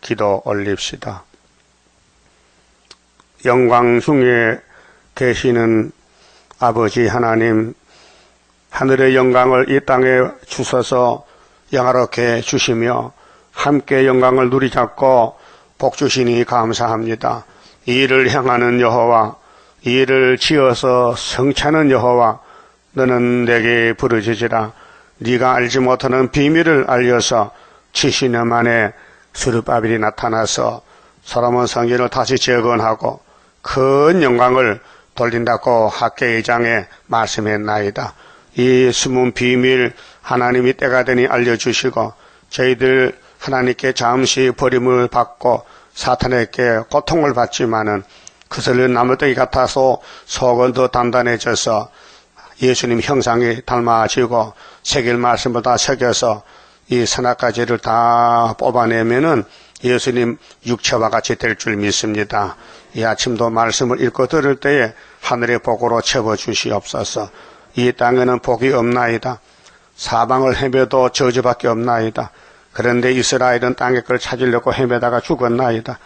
기도 올립시다. 영광 중에 계시는 아버지 하나님, 하늘의 영광을 이 땅에 주셔서 영화롭게 주시며 함께 영광을 누리잡고 복 주시니 감사합니다. 이 일을 향하는 여호와, 이 일을 지어서 성취하는 여호와, 너는 내게 부르짖으라. 네가 알지 못하는 비밀을 알려서 70년 만에 스룹바벨이 나타나서 솔로몬 성전을 다시 재건하고 큰 영광을 돌린다고 학계 2장에 말씀했나이다. 이 숨은 비밀 하나님이 때가 되니 알려주시고 저희들 하나님께 잠시 버림을 받고 사탄에게 고통을 받지만은 그슬은 나무떼기 같아서 속은 더 단단해져서 예수님 형상이 닮아지고 새길 말씀을 다 새겨서 이 선악가지를 다 뽑아내면은 예수님 육체와 같이 될 줄 믿습니다. 이 아침도 말씀을 읽고 들을 때에 하늘의 복으로 채워주시옵소서. 이 땅에는 복이 없나이다. 사방을 헤매도 저주밖에 없나이다. 그런데 이스라엘은 땅의 걸 찾으려고 헤매다가 죽었나이다.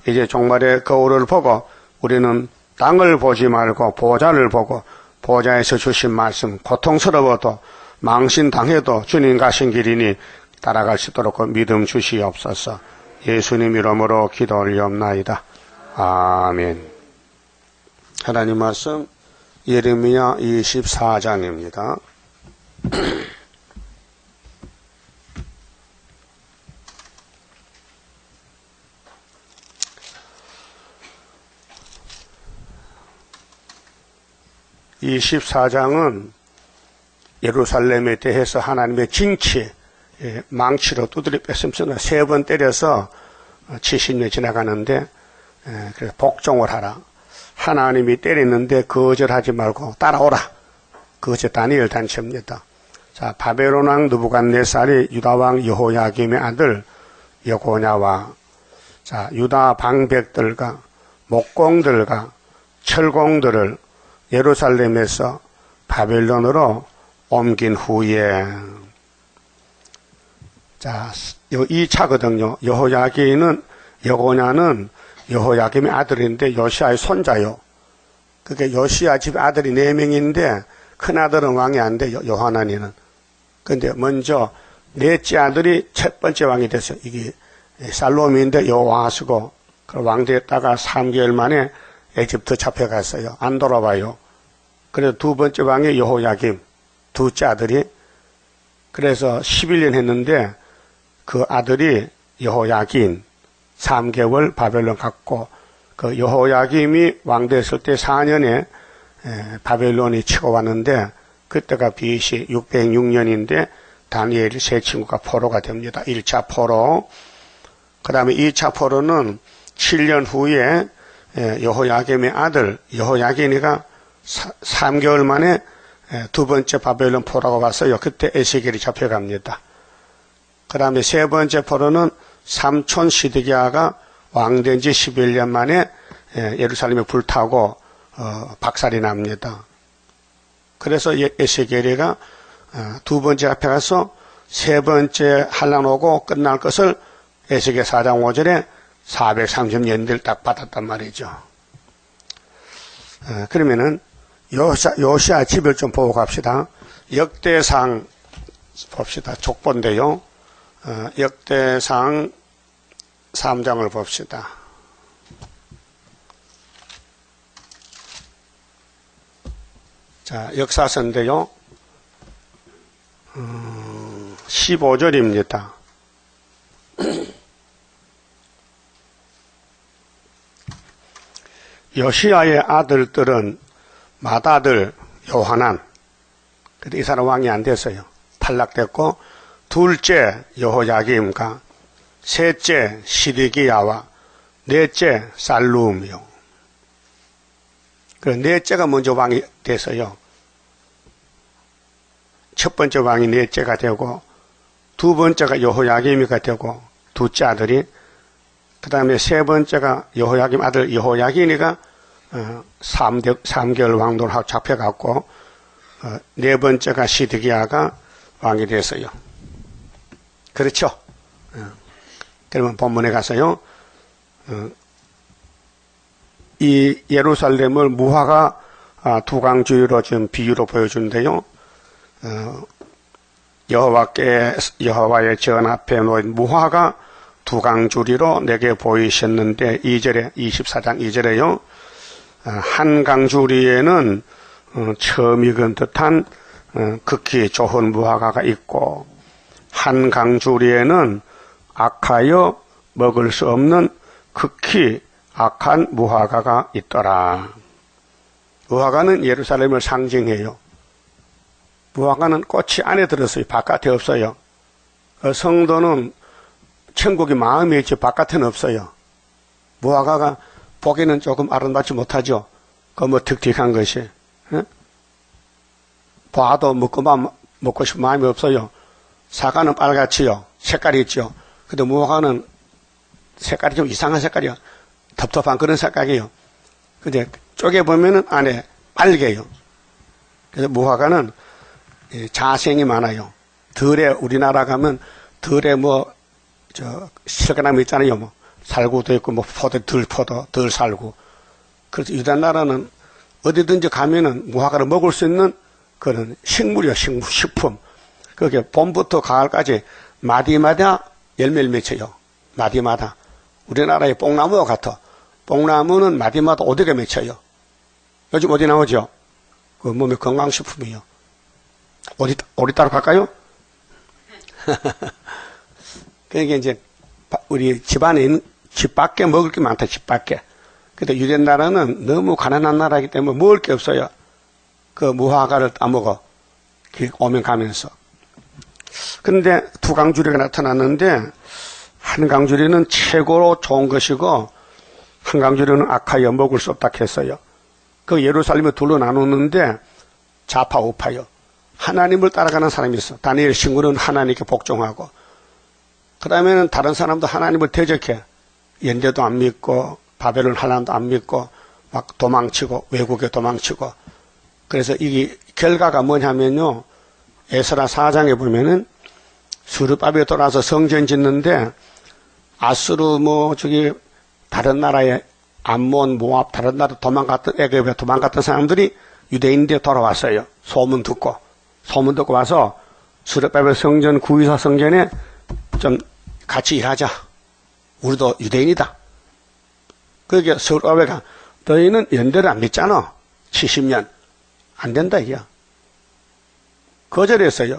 이제 종말의 거울을 보고 우리는 땅을 보지 말고 보좌를 보고 보좌에서 주신 말씀, 고통스러워도 망신당해도 주님 가신 길이니 따라갈 수 있도록 믿음 주시옵소서. 예수님 이름으로 기도 올리옵나이다. 아멘. 하나님 말씀 예레미야 24장입니다. 이 14장은 예루살렘에 대해서 하나님의 징치, 망치로 두드려 뺐으면 세 번 때려서 70년 지나가는데 그래서 복종을 하라. 하나님이 때리는데 거절하지 말고 따라오라. 그것이 다니엘 단체입니다. 자, 바벨론 왕 느부갓네살이 유다 왕 여호야김의 아들 여고냐와 자, 유다 방백들과 목공들과 철공들을 예루살렘에서 바벨론으로 옮긴 후에 자, 2차거든요. 여고냐는 여호야김의 아들인데 요시아의 손자요. 그게 요시아 집 아들이 4명인데 큰아들은 왕이 안 돼, 요하나니는. 근데 먼저 넷째 아들이 첫 번째 왕이 됐어요. 이게 살롬인데 요아스고 왕 됐다가 3개월 만에 에집트 잡혀갔어요. 안 돌아와요. 그래서 두 번째 왕이 여호야김, 둘째 아들이. 그래서 11년 했는데 그 아들이 여호야긴 3개월 바벨론 갔고 그 여호야김이 왕 됐을 때 4년에 바벨론이 치고 왔는데 그때가 BC 606년인데 다니엘이 세 친구가 포로가 됩니다. 1차 포로. 그 다음에 2차 포로는 7년 후에 여호야김의 아들 여호야긴이가 3개월 만에 두 번째 바벨론 포로가 왔어요. 그때 에스겔이 잡혀갑니다. 그 다음에 세 번째 포로는 삼촌 시드기야가 왕된 지 11년 만에 예루살렘에 불타고 박살이 납니다. 그래서 에스겔이가 두 번째 앞에 가서 세 번째 환란 오고 끝날 것을 에스겔 4장 5절에 430년대를 딱 받았단 말이죠. 그러면은 요시아 집을 좀 보고 갑시다. 역대상 봅시다. 족본데요. 역대상 3장을 봅시다. 자, 역사서인데요. 15절입니다. 요시아의 아들들은 맏아들 요하난, 근데 이 사람 왕이 안 됐어요. 탈락됐고, 둘째 여호야김과 셋째 시드기야와 넷째 살룸이요. 그 넷째가 먼저 왕이 됐어요. 첫 번째 왕이 넷째가 되고 두 번째가 여호야김이가 되고 둘째 아들이 그 다음에 세 번째가 여호야김 아들 여호야긴이가 3개월 왕도를 잡혀갔고 네 번째가 시드기야가 왕이 됐어요. 그렇죠? 그러면 본문에 가서요, 이 예루살렘을 무화과 두강주의로 지금 비유로 보여주는데요. 여호와의 전 앞에 놓인 무화과 두강주리로 내게 보이셨는데 2절에 24장 2절에요. 한 강주리에는 처음 익은 듯한 극히 좋은 무화과가 있고 한 강주리에는 악하여 먹을 수 없는 극히 악한 무화과가 있더라. 무화과는 예루살렘을 상징해요. 무화과는 꽃이 안에 들었어요. 바깥에 없어요. 성도는 천국이 마음에 있지 바깥에는 없어요. 무화과가 보기는 조금 아름답지 못하죠. 그 뭐 득틱한 것이. 봐도 먹고 싶은 마음이 없어요. 사과는 빨갛지요. 색깔이 있죠. 근데 무화과는 색깔이 좀 이상한 색깔이요. 텁텁한 그런 색깔이에요. 근데 쪼개보면은 안에 빨개요. 그래서 무화과는 자생이 많아요. 들에, 우리나라 가면 들에 실과나무 있잖아요. 살구도 있고, 포도, 덜 살구. 그래서 유다 나라는 어디든지 가면은 무화과를 먹을 수 있는 그런 식물이요, 식품. 그게 봄부터 가을까지 마디마다 열매를 맺혀요. 마디마다. 우리나라의 뽕나무와 같아. 뽕나무는 마디마다 5개가 맺혀요. 요즘 어디 나오죠? 그 몸의 건강식품이요. 어디 따로 갈까요? 그러니까 이제 우리 집안에 있는 집 밖에 먹을 게 많다. 집 밖에. 근데 유대 나라는 너무 가난한 나라이기 때문에 먹을 게 없어요. 그 무화과를 따먹어. 오면 가면서. 그런데 두 강주리가 나타났는데 한 강주리는 최고로 좋은 것이고 한 강주리는 악하여 먹을 수 없다 했어요. 그 예루살렘을 둘로 나누는데 좌파 우파요. 하나님을 따라가는 사람이 있어. 다니엘 신구는 하나님께 복종하고 그 다음에는 다른 사람도 하나님을 대적해. 연대도 안 믿고 바벨론 하나님도 안 믿고 막 도망치고 외국에 도망치고. 그래서 이게 결과가 뭐냐면요. 에스라 4장에 보면은 수르바벨 돌아서 성전 짓는데 아수르 다른 나라에 암몬, 모압 다른 나라 도망갔던 애굽에 도망갔던 사람들이 유대인들에 돌아왔어요. 소문 듣고 와서 수르바벨 성전 구이사 성전에 좀 같이 일하자. 우리도 유대인이다. 그러니까 수르바벨가 너희는 연대를 안 믿잖아. 70년 안 된다 이게야. 거절했어요.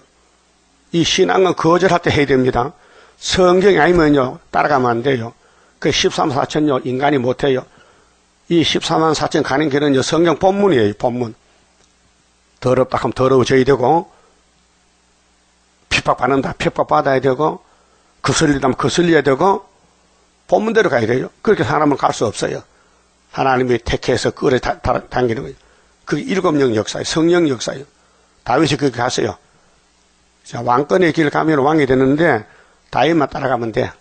이 신앙은 거절할 때 해야 됩니다. 성경이 아니면요 따라가면 안 돼요. 그 13만 4천요 인간이 못해요. 이 14만 4천 가는 길은요 성경 본문이에요. 본문. 더럽다 하면 더러워져야 되고 핍박받는다 핍박받아야 되고 거슬리다 하면 거슬려야 되고 본문대로 가야 돼요. 그렇게 사람은 갈 수 없어요. 하나님이 택해서 끌어 당기는 거예요. 그게 일곱령 역사예요. 성령 역사예요. 다윗이 그렇게 갔어요. 자, 왕권의 길을 가면 왕이 되는데 다윗만 따라가면 돼.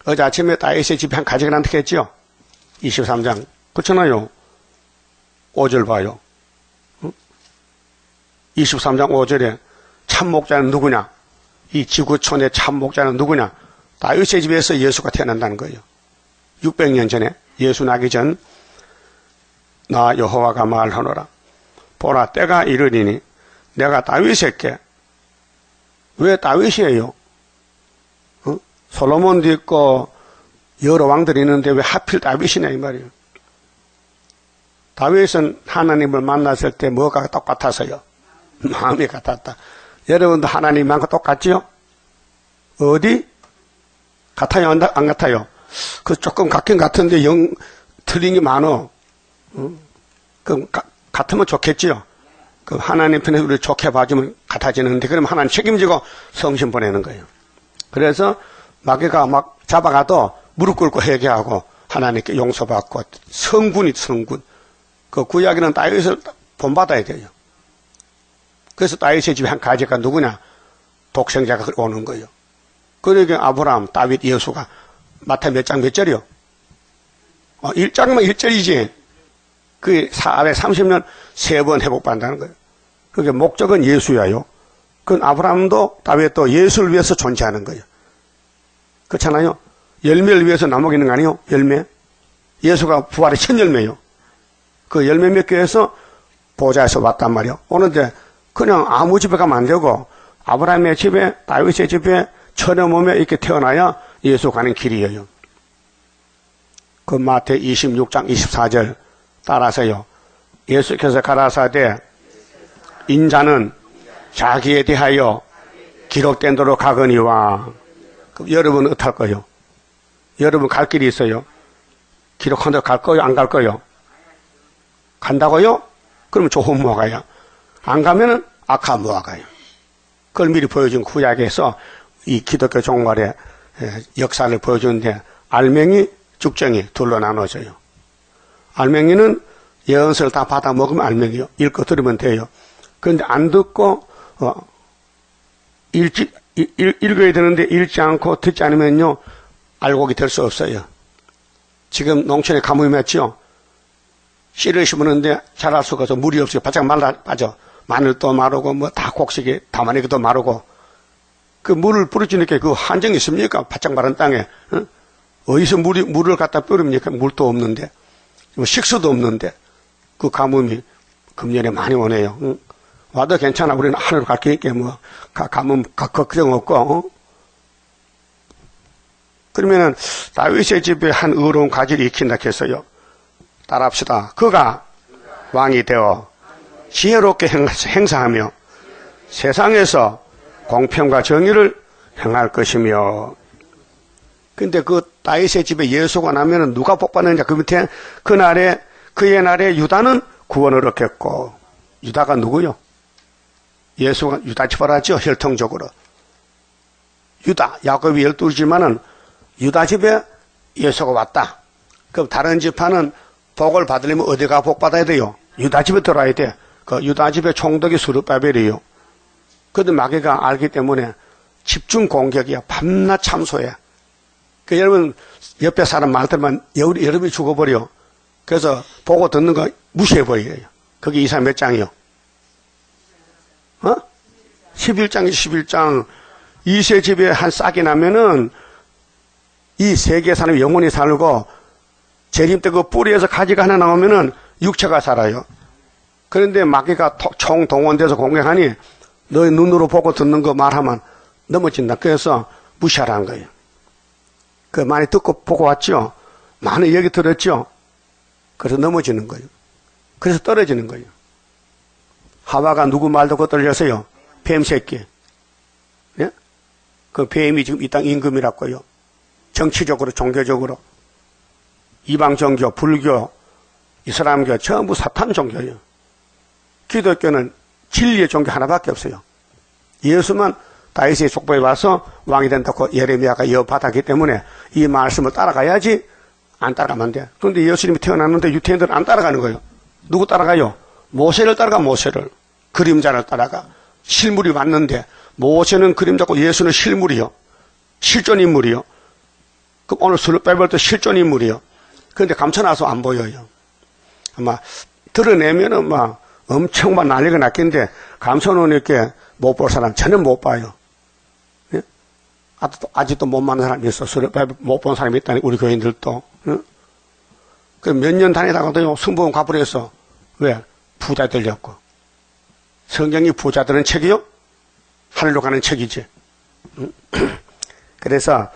어제 아침에 다윗의 집에 한 가지가 난다고 했죠? 23장. 그렇잖아요. 5절 봐요. 23장 5절에 참목자는 누구냐? 이 지구촌의 참목자는 누구냐? 다윗의 집에서 예수가 태어난다는 거예요. 600년 전에 예수 나기 전 나 여호와가 말하노라. 보라 때가 이르리니 내가 다윗에게 왜 다윗이에요? 솔로몬도 있고 여러 왕들이 있는데 왜 하필 다윗이냐 이 말이에요. 다윗은 하나님을 만났을 때 뭐가 똑같아서요? 마음이 같았다. 여러분도 하나님 마음과 똑같지요? 어디? 같아요? 안 같아요? 그 조금 같긴 같은데 틀린 게 많어. 그럼 같으면 좋겠지요? 그 하나님 편에서 우리를 좋게 봐주면 같아지는데 그럼 하나님 책임지고 성신 보내는 거예요. 그래서 마귀가 막 잡아가도 무릎 꿇고 회개하고 하나님께 용서받고 성군. 그 구약에는 다윗을 본받아야 돼요. 그래서 다윗의 집에 한 가지가 누구냐? 독생자가 오는 거예요. 그러니까 아브라함, 다윗, 예수가 마태 몇 장 몇 절이요? 1장만 1절이지. 그 430년 3번 회복받는다는 거예요. 그게 목적은 예수야요. 그건 아브라함도 다윗도 예수를 위해서 존재하는 거예요. 그렇잖아요. 열매를 위해서 나무 먹이는 거 아니에요? 열매. 예수가 부활의 첫 열매요. 그 열매 맺기 위해서 보좌에서 왔단 말이에요. 오는데 그냥 아무 집에 가면 안 되고 아브라함의 집에, 다윗의 집에, 천의 몸에 이렇게 태어나야 예수 가는 길이에요. 그 마태 26장 24절 따라서요. 예수께서 가라사대 인자는 자기에 대하여 기록된 대로 가거니와. 그럼 여러분은 어떡할 거예요? 여러분 갈 길이 있어요. 기록한 대로 갈 거요? 안 갈 거요? 간다고요? 그러면 좋은 무화과야. 안 가면은 악한 무화과요. 그걸 미리 보여준 구약에서 이 기독교 종말의 역사를 보여주는데 알맹이, 죽정이 둘로 나눠져요. 알맹이는 예언서를 다 받아 먹으면 알맹이요. 읽고 들으면 돼요. 그런데 안 듣고 읽어야 되는데 읽지 않고 듣지 않으면요 알곡이 될 수 없어요. 지금 농촌에 가뭄이 맺죠. 씨를 심었는데 자랄 수가 없어. 물이 없어요. 바짝 말라 빠져. 마늘도 마르고 뭐 다 곡식이 다마니기도 마르고 그 물을 뿌려주니까 그 한정이 있습니까? 바짝 마른 땅에 어디서 물을 갖다 뿌립니까? 물도 없는데 뭐 식수도 없는데 그 가뭄이 금년에 많이 오네요. 와도 괜찮아. 우리는 하늘로 갈 테니까 뭐 가뭄 걱정 없고. 그러면은 다윗의 집에 한 의로운 가지를 익힌다 했어요. 따라합시다. 그가 왕이 되어 지혜롭게 행사하며 세상에서 공평과 정의를 행할 것이며. 근데 그 다윗의 집에 예수가 나면은 누가 복받느냐? 그 밑에 그의 날에 유다는 구원을 얻겠고. 유다가 누구요? 예수가 유다 집어라죠. 혈통적으로. 유다, 야곱이 12지만은 유다 집에 예수가 왔다. 그럼 다른 집파는 복을 받으려면 어디가 복 받아야 돼요? 유다 집에 들어와야 돼. 그 유다 집의 총독이 스룹바벨이에요. 그런데 마귀가 알기 때문에 집중 공격이야. 밤낮 참소해. 그 여러분 옆에 사람 말 들으면 여러분이 죽어버려. 그래서 보고 듣는 거 무시해버려요. 그게 이사 몇 장이요? 11장이지 11장. 이세 집에 한 싹이 나면은 이 세계 사람이 영원히 살고 재림 때 그 뿌리에서 가지가 하나 나오면은 육체가 살아요. 그런데 마귀가 총동원돼서 공격하니 너의 눈으로 보고 듣는 거 말하면 넘어진다. 그래서 무시하라는 거예요. 그 많이 듣고 보고 왔죠? 많이 얘기 들었죠? 그래서 넘어지는 거예요. 그래서 떨어지는 거예요. 하와가 누구 말 듣고 떨렸어요? 뱀 새끼. 예? 그 뱀이 지금 이 땅 임금이라고요. 정치적으로, 종교적으로. 이방 종교, 불교, 이슬람교 전부 사탄 종교예요. 기독교는 진리의 종교 하나밖에 없어요. 예수만 다윗의 족보에 와서 왕이 된다고 예레미야가 예언받았기 때문에 이 말씀을 따라가야지 안 따라가면 안 돼. 그런데 예수님이 태어났는데 유태인들은 안 따라가는 거예요. 누구 따라가요? 모세를 따라가. 모세를. 그림자를 따라가. 실물이 왔는데 모세는 그림자고 예수는 실물이요. 실존 인물이요. 그럼 오늘 스룹바벨도 실존 인물이요. 그런데 감춰놔서 안 보여요. 아마 드러내면은 막 엄청 막 난리가 났겠는데 감춰놓으니까 못 볼 사람 전혀 못 봐요. 예? 아직도 못 만난 사람이 있어. 스룹바벨 못 본 사람이 있다니 우리 교인들도. 예? 그 몇 년 다니다가도 승부원 갚으려서 왜? 부자 되려고. 성경이 부자들은 책이요? 하늘로 가는 책이지. 그래서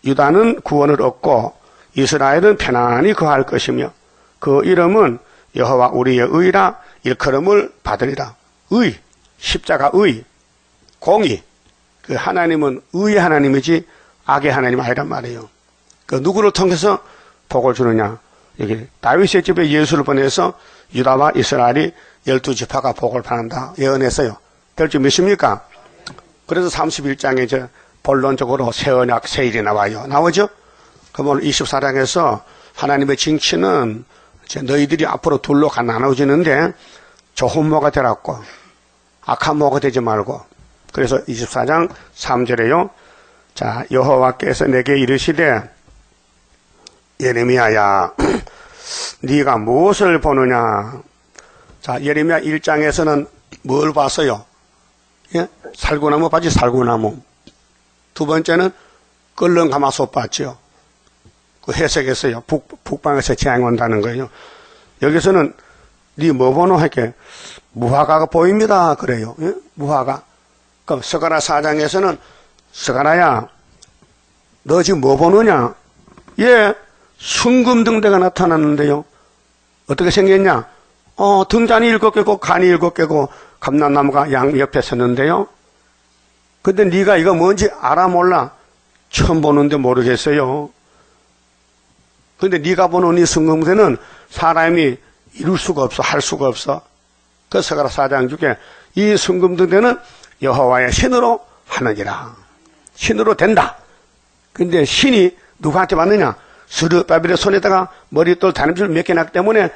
유다는 구원을 얻고 이스라엘은 편안히 거할 것이며 그 이름은 여호와 우리의 의라 일컬음을 받으리라. 의, 십자가 의, 공의. 그 하나님은 의의 하나님이지 악의 하나님 아니란 말이에요. 그 누구를 통해서 복을 주느냐? 여기 다윗의 집에 예수를 보내서 유다와 이스라엘이 12지파가 복을 받는다 예언했어요. 될 줄 믿습니까? 그래서 31장에 이제 본론적으로 새 언약, 새 일이 나와요. 나오죠? 그럼 오늘 24장에서 하나님의 징치는 이제 너희들이 앞으로 둘로 나눠지는데 좋은 모가 되라고 악한 모가 되지 말고. 그래서 24장 3절에요. 자, 여호와께서 내게 이르시되 예레미야야 네가 무엇을 보느냐. 자, 예레미야 1장에서는 뭘 봤어요? 예? 살구나무 봤지, 살구나무. 두 번째는 끓는 가마솥 봤죠? 그 해석했어요. 북방에서 재앙이 온다는 거예요. 여기서는 니 뭐 보노? 할게 무화과가 보입니다. 그래요. 예? 무화과. 그럼 스가랴 4장에서는 스가랴야, 너 지금 뭐 보느냐? 예, 순금등대가 나타났는데요. 어떻게 생겼냐? 등잔이 7개고 간이 7개고 감람나무가 양 옆에 섰는데요. 근데 네가 이거 뭔지 알아 몰라? 처음 보는데 모르겠어요. 근데 네가 보는 이 순금등대는 사람이 이룰 수가 없어, 할 수가 없어. 그 스가랴 4장 중에 이 순금등대는 여호와의 신으로 하느니라. 신으로 된다. 근데 신이 누구한테 받느냐? 스룹바벨의 손에다가 머릿돌 다림줄 몇 개 났기 때문에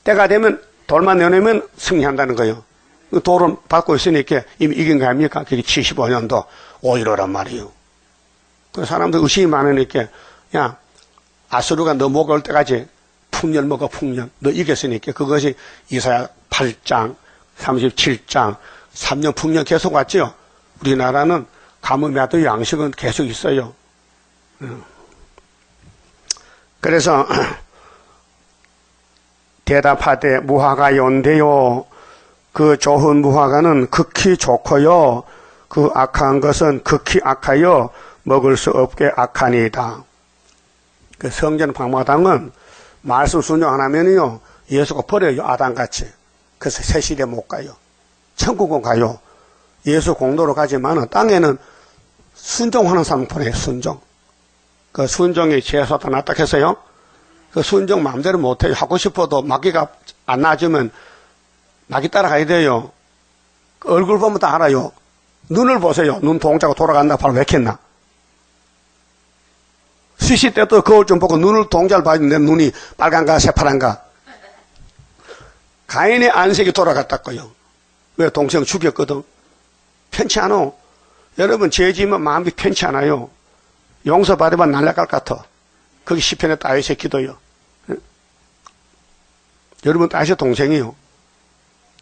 때가 되면 돌만 내놓으면 승리한다는 거예요. 그 돌은 받고 있으니까 이미 이긴 거 아닙니까? 그게 75년도 5.15란 말이에요. 그 사람들 의심이 많으니까, 야, 아수르가 너 먹을 때까지 풍년 먹어, 풍년. 너 이겼으니까. 그것이 이사야 8장, 37장, 3년 풍년 계속 왔죠. 우리나라는 가뭄에도 양식은 계속 있어요. 그래서 대답하되 무화과 연대요. 그 좋은 무화과는 극히 좋고요. 그 악한 것은 극히 악하여 먹을 수 없게 악하니이다. 그 성전 방마당은 말씀 순종 안 하면요 예수가 버려요. 아담같이. 그래서 새 시대 못 가요. 천국은 가요. 예수 공도로 가지만 땅에는 순종하는 사람 보내요. 순종. 그 순종이 죄수다 낫다 해서요. 그 순종 마음대로 못해요. 하고 싶어도 마귀가 안 놔주면 마귀 따라가야 돼요. 그 얼굴 보면 다 알아요. 눈을 보세요. 눈 동자가 돌아간다 바로 왜 켰나? 시시 때도 거울 좀 보고 눈을 동자를 봐야 내 눈이 빨간가 새파란가. 가인의 안색이 돌아갔다고요. 왜? 동생 죽였거든. 편치 않아. 여러분 죄 지으면 마음이 편치 않아요. 용서받으면 날아갈 것 같아. 그게 시편의 다윗의 기도요. 여러분 다윗의 동생이요.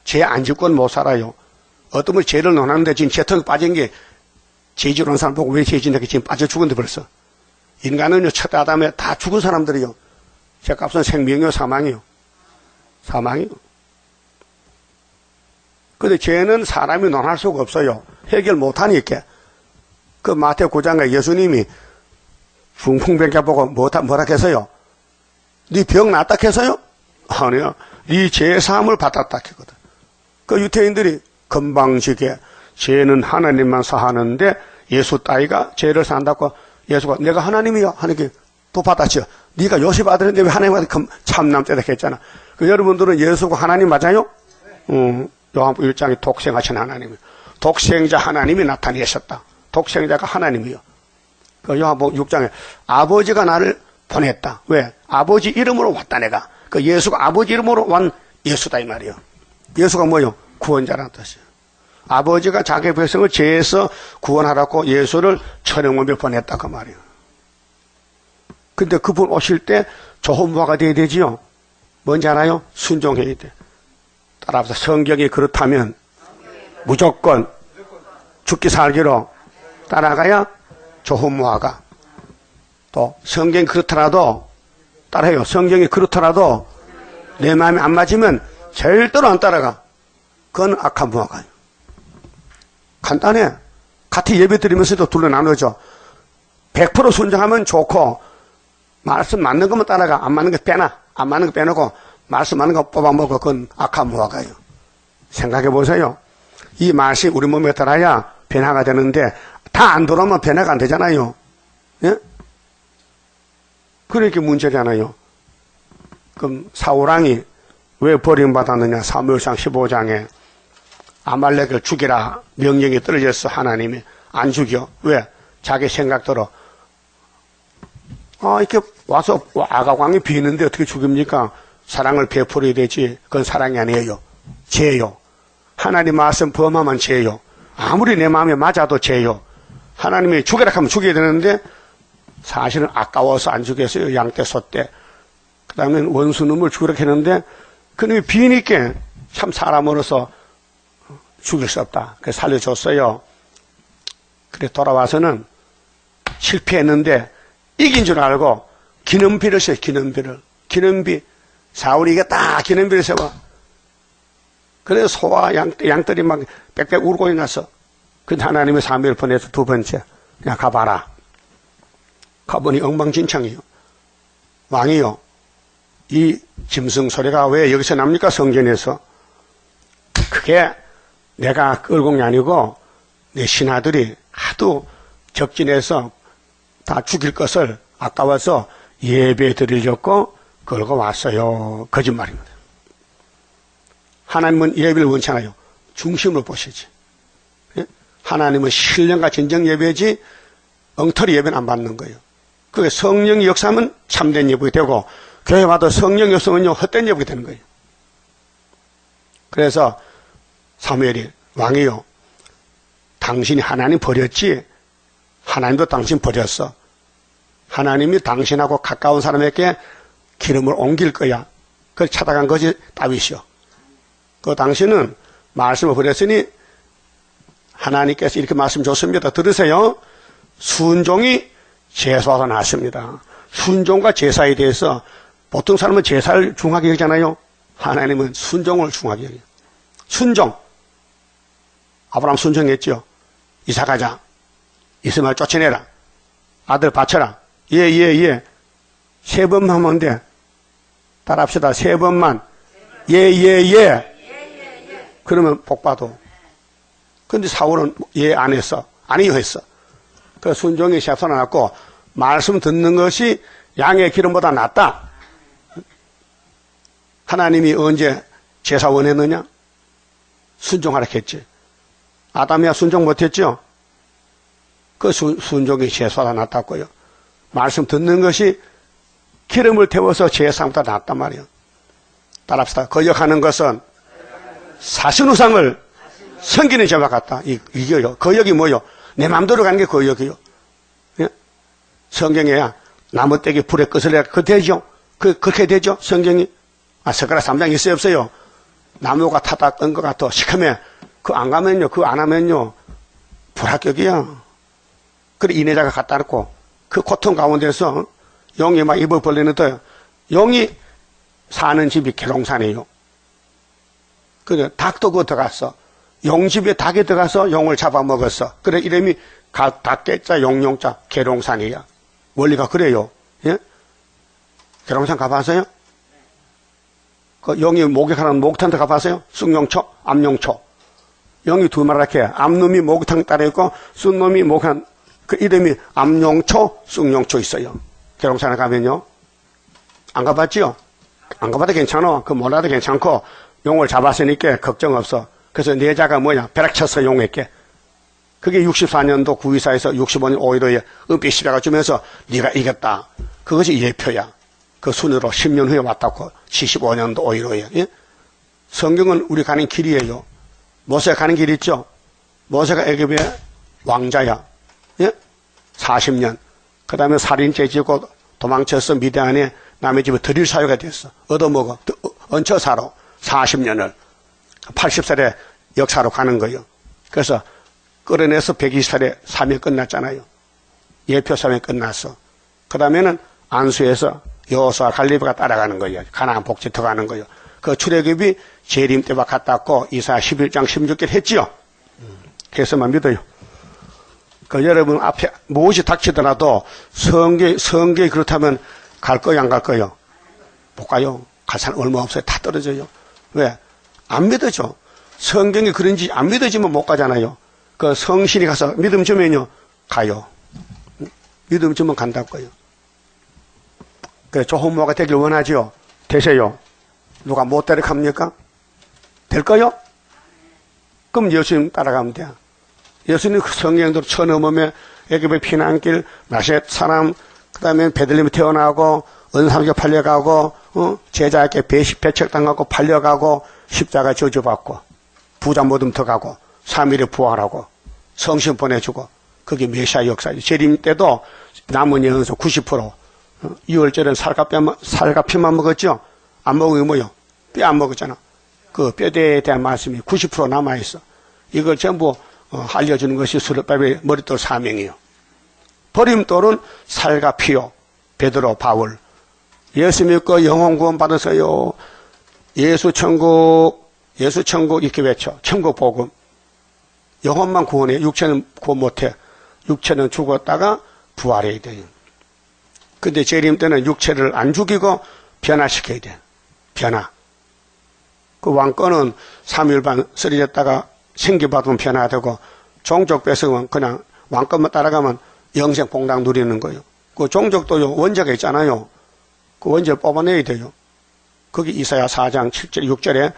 죄 안 짓고는 못 살아요. 어떤 분이 죄를 논하는데 지금 죄통에 빠진 게 죄 지으러 온 사람 보고 왜 죄 짓는데 지금 빠져 죽은데 벌써. 인간은요 첫 아담에 다 죽은 사람들이요. 죄값은 생명이요 사망이요. 사망이요. 근데 죄는 사람이 논할 수가 없어요. 해결 못하니까. 그 마태오 9장에 예수님이 붕붕병자 보고 뭐라 했어요? 네 병 낫다 했어요? 아니요. 네 죄 사함을 받았다 했거든. 그 유태인들이 건방지게 죄는 하나님만 사하는데 예수 따위가 죄를 산다고 예수가 내가 하나님이요. 하나님께 또 받았죠. 네가 요셉 아들인데 왜 하나님한테 참남 때다 했잖아. 그 여러분들은 예수가 하나님 맞아요? 요한복음 1장에 독생하신 하나님. 독생자 하나님이 나타내셨다. 독생자가 하나님이요. 그 요한복음 6장에 아버지가 나를 보냈다. 왜? 아버지 이름으로 왔다 내가. 그 예수가 아버지 이름으로 온 예수다 이 말이요. 예수가 뭐요? 구원자라는 뜻이에요. 아버지가 자기 백성을 죄에서 구원하라고 예수를 천형원에 보냈다 그 말이에요. 근데 그분 오실 때 좋은 무화가 돼야 되지요. 뭔지 알아요? 순종해야 돼. 따라서 성경이 그렇다면 무조건 죽기 살기로 따라가야 좋은 무화과. 또 성경이 그렇더라도 따라해요. 성경이 그렇더라도 내 마음에 안 맞으면 절대로 안 따라가. 그건 악한 무화과예요. 간단해. 같이 예배 드리면서도 둘로 나누죠. 100% 순종하면 좋고 말씀 맞는 것만 따라가. 안 맞는 거 빼놔. 안 맞는 거 빼놓고 말씀 맞는 거 뽑아먹어. 그건 악한 무화과예요. 생각해 보세요. 이 맛이 우리 몸에 들어야 변화가 되는데 다 안 들어오면 변화가 안 되잖아요. 예? 그러니까 문제잖아요. 그럼 사울왕이 왜 버림받았느냐? 사무엘상 15장에 아말렉을 죽이라 명령이 떨어졌어. 하나님이 안 죽여. 왜? 자기 생각대로 이렇게 와서 아가광이 비는데 어떻게 죽입니까? 사랑을 베풀어야 되지. 그건 사랑이 아니에요. 죄요. 하나님 말씀 범하면 죄요. 아무리 내 마음에 맞아도 죄요. 하나님이 죽여라 하면 죽여야 되는데 사실은 아까워서 안 죽였어요. 양떼 소떼. 그 다음에 원수놈을 죽이라 했는데 그놈이 비니까 참 사람으로서 죽일 수 없다. 그래서 살려줬어요. 그래 돌아와서는 실패했는데 이긴 줄 알고 기념비를 써요. 기념비. 사울이 이겼다. 기념비를 세워. 그래서 소와 양들이 막 빽빽 울고 나서 그 하나님의 사무엘 보내서 두 번째, 야 가봐라. 가보니 엉망진창이요. 왕이요. 이 짐승 소리가 왜 여기서 납니까? 성전에서. 그게 내가 끌고 온 게 아니고 내 신하들이 하도 적진해서 다 죽일 것을 아까워서 예배 드리려고 끌고 왔어요. 거짓말입니다. 하나님은 예배를 원치 않아요. 중심으로 보시지. 하나님은 신령과 진정 예배지 엉터리 예배는 안 받는 거예요. 그게 성령이 역사하면 참된 예배가 되고 교회 와도 성령이 없으면요 헛된 예배가 되는 거예요. 그래서 사무엘이 왕이요 당신이 하나님 버렸지 하나님도 당신 버렸어. 하나님이 당신하고 가까운 사람에게 기름을 옮길 거야. 그걸 찾아간 것이 다윗이요. 그 당신은 말씀을 버렸으니 하나님께서 이렇게 말씀 줬습니다. 들으세요. 순종이 제사가 나왔습니다. 순종과 제사에 대해서 보통 사람은 제사를 중하게 여기잖아요. 하나님은 순종을 중하게 여겨요. 순종. 아브라함 순종했죠. 이사 가자. 이스마엘 쫓아내라. 아들 바쳐라. 예. 세 번만 하면 돼. 따라합시다. 세 번만. 예. 그러면 복 받아. 근데 사울은 예 안 했어. 아니요 했어. 그 순종이 셉살아났고 말씀 듣는 것이 양의 기름보다 낫다. 하나님이 언제 제사 원했느냐? 순종하라 했지. 아담이야 순종 못했죠? 그 순종이 제사보다 낫다고요. 말씀 듣는 것이 기름을 태워서 제사보다 낫단 말이에요. 따라합시다. 거역하는 것은 사신우상을 섬기는 죄와 같다. 이거요. 거역이 뭐요? 내 마음대로 가는 게 거역이요. 예? 성경에야 나무떼기 불에 끝을 내가 그 되죠? 그렇게 되죠? 성경이. 석가라 3장 있어요, 없어요? 나무가 타다 끈 것 같아. 시커매. 그거 안 가면요, 그거 안 하면요, 불합격이야. 그래, 인해자가 갖다 놓고, 그 고통 가운데서 용이 막 입을 벌리는데, 용이 사는 집이 계룡산이에요. 그래, 닭도 그거 들어갔어. 용집에 닭이 들어가서 용을 잡아먹었어. 그래, 이름이 닭개자, 용용자, 계룡산이야. 원리가 그래요. 예? 계룡산 가봤어요? 그 용이 목욕하는 목욕탕 가봤어요? 쑥용초, 암용초. 용이 두 마리 이렇게, 암놈이 목욕탕 따라 있고, 쑥놈이 목욕한, 그 이름이 암용초, 쑥용초 있어요. 계룡산에 가면요. 안 가봤지요? 안 가봐도 괜찮아. 그 몰라도 괜찮고, 용을 잡았으니까 걱정 없어. 그래서 내자가 뭐냐? 벼락쳤어, 용에게. 그게 64년도 구의사에서 65년 5.15에 은빛 십자가 주면서 네가 이겼다. 그것이 예표야. 그 순으로 10년 후에 왔다고 75년도 5.15에. 예? 성경은 우리 가는 길이에요. 모세가 가는 길 있죠? 모세가 애굽의 왕자야. 예? 40년. 그 다음에 살인죄 지고 도망쳐서 미디안에 남의 집에 들일 사유가 됐어. 얻어먹어. 얹혀 살아. 40년을. 80살에 역사로 가는 거예요. 그래서 끌어내서 120살에 사명이 끝났잖아요. 예표 사명이 끝났어. 그 다음에는 안수에서 여호수아 갈렙이가 따라가는 거예요. 가나안 복지 들어가는 거예요. 그 출애굽이 재림 때와 같았고 이사야 11장 16절 했지요. 해서만 믿어요. 그 여러분 앞에 무엇이 닥치더라도 성경이 그렇다면 갈 거요, 안 갈 거요? 못 가요. 갈 사람 얼마 없어요. 다 떨어져요. 왜? 안 믿어져. 성경이 그런지 안 믿어지면 못 가잖아요. 그 성신이 가서 믿음 주면요, 가요. 믿음 주면 간다고요. 그 좋은 모가 되길 원하지요? 되세요. 누가 못 따라갑니까? 될까요? 그럼 예수님 따라가면 돼요. 예수님 그 성경대로 쳐넘으면 애굽의 피난길, 나셋 사람, 그 다음에 베들레헴에 태어나고, 은삼교 팔려가고, 제자에게 배척당하고 팔려가고, 십자가 저주받고, 부자 모듬 터가고, 3일에 부활하고, 성신 보내주고, 그게 메시아 역사죠. 재림 때도 남은 영에서 90%, 6월절은 살과 피만 먹었죠? 안 먹으면 뭐요? 뼈 안 먹었잖아. 그 뼈대에 대한 말씀이 90% 남아있어. 이걸 전부 알려주는 것이 수르바벨의 머릿돌 사명이에요. 버림돌은 살과 피요. 베드로, 바울. 예수 믿고 영혼 구원 받으세요. 예수 천국 이렇게 외쳐. 천국 복음. 영혼만 구원해. 육체는 구원 못해. 육체는 죽었다가 부활해야 돼요. 근데 재림 때는 육체를 안 죽이고 변화시켜야 돼. 변화. 그 왕권은 3일 반 쓰러졌다가 생기받으면 변화되고, 종족 뺏으면 그냥 왕권만 따라가면 영생 복락 누리는 거예요. 그 종족도요, 원죄가 있잖아요. 그 원죄를 뽑아내야 돼요. 거기 이사야 4장 7절, 6절에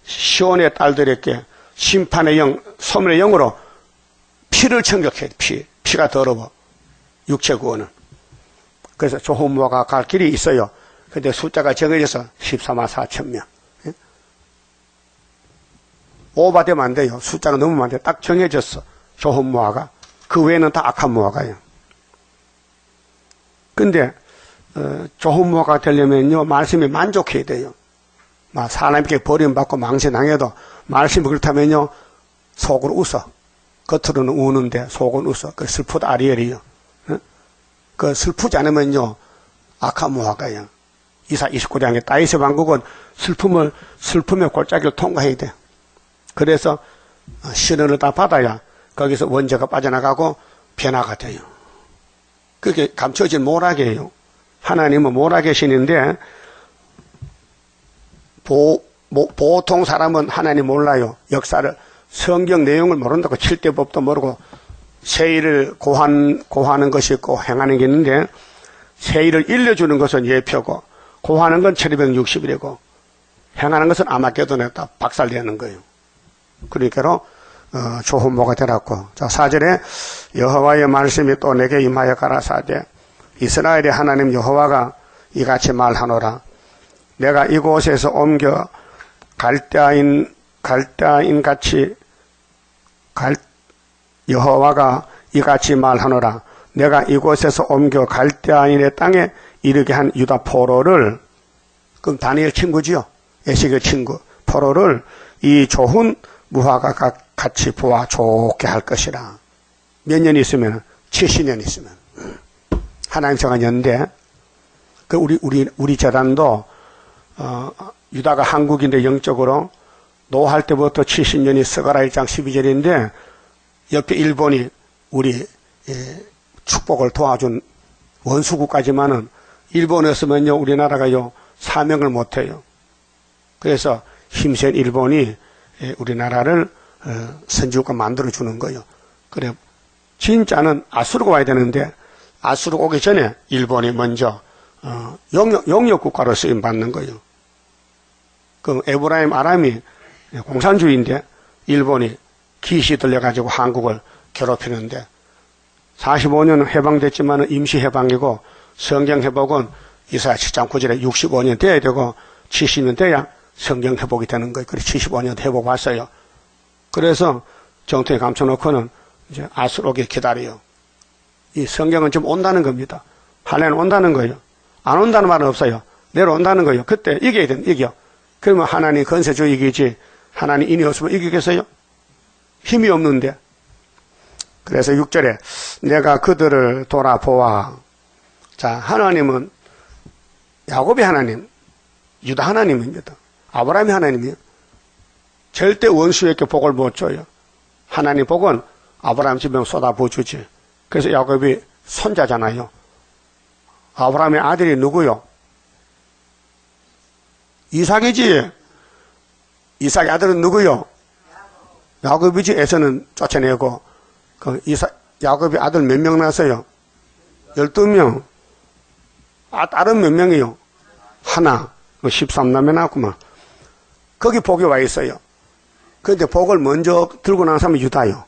시온의 딸들에게 심판의 영, 소멸의 영으로 피를 청격해야 돼. 피가 더러워. 육체 구원은. 그래서 조혼모가 갈 길이 있어요. 근데 숫자가 정해져서 14만 4천 명. 예? 오바되면 안 돼요. 숫자가 너무 많대. 딱 정해졌어. 조혼모아가. 그 외에는 다 악한 모아가요. 근데 조혼모아가 되려면요, 말씀이 만족해야 돼요. 사람에게 버림받고 망신당해도 말씀이 그렇다면요, 속으로 웃어. 겉으로는 우는데 속은 웃어. 그 슬프다 아리엘이요. 그 슬프지 않으면요, 악한 모아가요. 이사 29장에 다윗의 왕국은 슬픔의 골짜기를 통과해야 돼. 그래서 신원을 다 받아야 거기서 원죄가 빠져나가고 변화가 돼요. 그게 감춰진 모락이에요. 하나님은 모락의 신인데, 보통 사람은 하나님 몰라요. 역사를, 성경 내용을 모른다고 칠대법도 모르고 세일을 고하는 것이 있고 행하는 게 있는데, 세일을 일러주는 것은 예표고 고하는 건 1260일이고 행하는 것은 아마겟돈 냈다 박살내는 거예요. 그러니까 조혼모가 되었고, 자 4절에 여호와의 말씀이 또 내게 임하여 가라사대 이스라엘의 하나님 여호와가 이같이 말하노라. 내가 이곳에서 옮겨 여호와가 이같이 말하노라. 내가 이곳에서 옮겨 갈대아인의 땅에 이르게 한 유다 포로를, 그럼 다니엘 친구지요. 에스겔 친구. 포로를 이 좋은 무화과 같이 보아 좋게 할 것이라. 몇 년 있으면? 70년 있으면. 하나님 정한 연대. 그 우리 재단도 유다가 한국인데 영적으로 노할 때부터 70년이 스가랴 1장 12절인데 옆에 일본이 우리 축복을 도와준 원수국까지만은 일본이었으면요 우리나라가요 사명을 못해요. 그래서 힘센 일본이 우리나라를 선지국가 만들어주는 거예요. 그래 진짜는 아수르가 와야 되는데 아수르가 오기 전에 일본이 먼저 영역국가로 쓰임받는 거예요. 그 에브라임 아람이 공산주의인데 일본이 기시 들려가지고 한국을 괴롭히는데 45년 해방됐지만 임시 해방이고 성경 회복은 이사야 7장 9절에 65년 돼야 되고 70년 돼야 성경 회복이 되는 거예요. 그래서 75년 회복 왔어요. 그래서 정통에 감춰놓고는 이제 아수르 오길 기다려요. 이 성경은 좀 온다는 겁니다. 하나님은 온다는 거예요. 안 온다는 말은 없어요. 내려온다는 거예요. 그때 이겨야 되는 이겨. 그러면 하나님 건세주 이기지 하나님 인이 없으면 이기겠어요? 힘이 없는데. 그래서 6절에 내가 그들을 돌아보아. 자, 하나님은 야곱의 하나님, 유다 하나님입니다. 아브라함의 하나님이에요. 절대 원수에게 복을 못 줘요. 하나님 복은 아브라함 집에 쏟아부어주지. 그래서 야곱이 손자잖아요. 아브라함의 아들이 누구요? 이삭이지. 이삭의 아들은 누구요? 야곱이지. 에서는 쫓아내고 야곱이 아들 몇 명 낳았어요? 12명. 딸은 몇 명이요? 하나. 13남매 낳았구만. 거기 복이 와 있어요. 그런데 복을 먼저 들고 나온 사람이 유다요.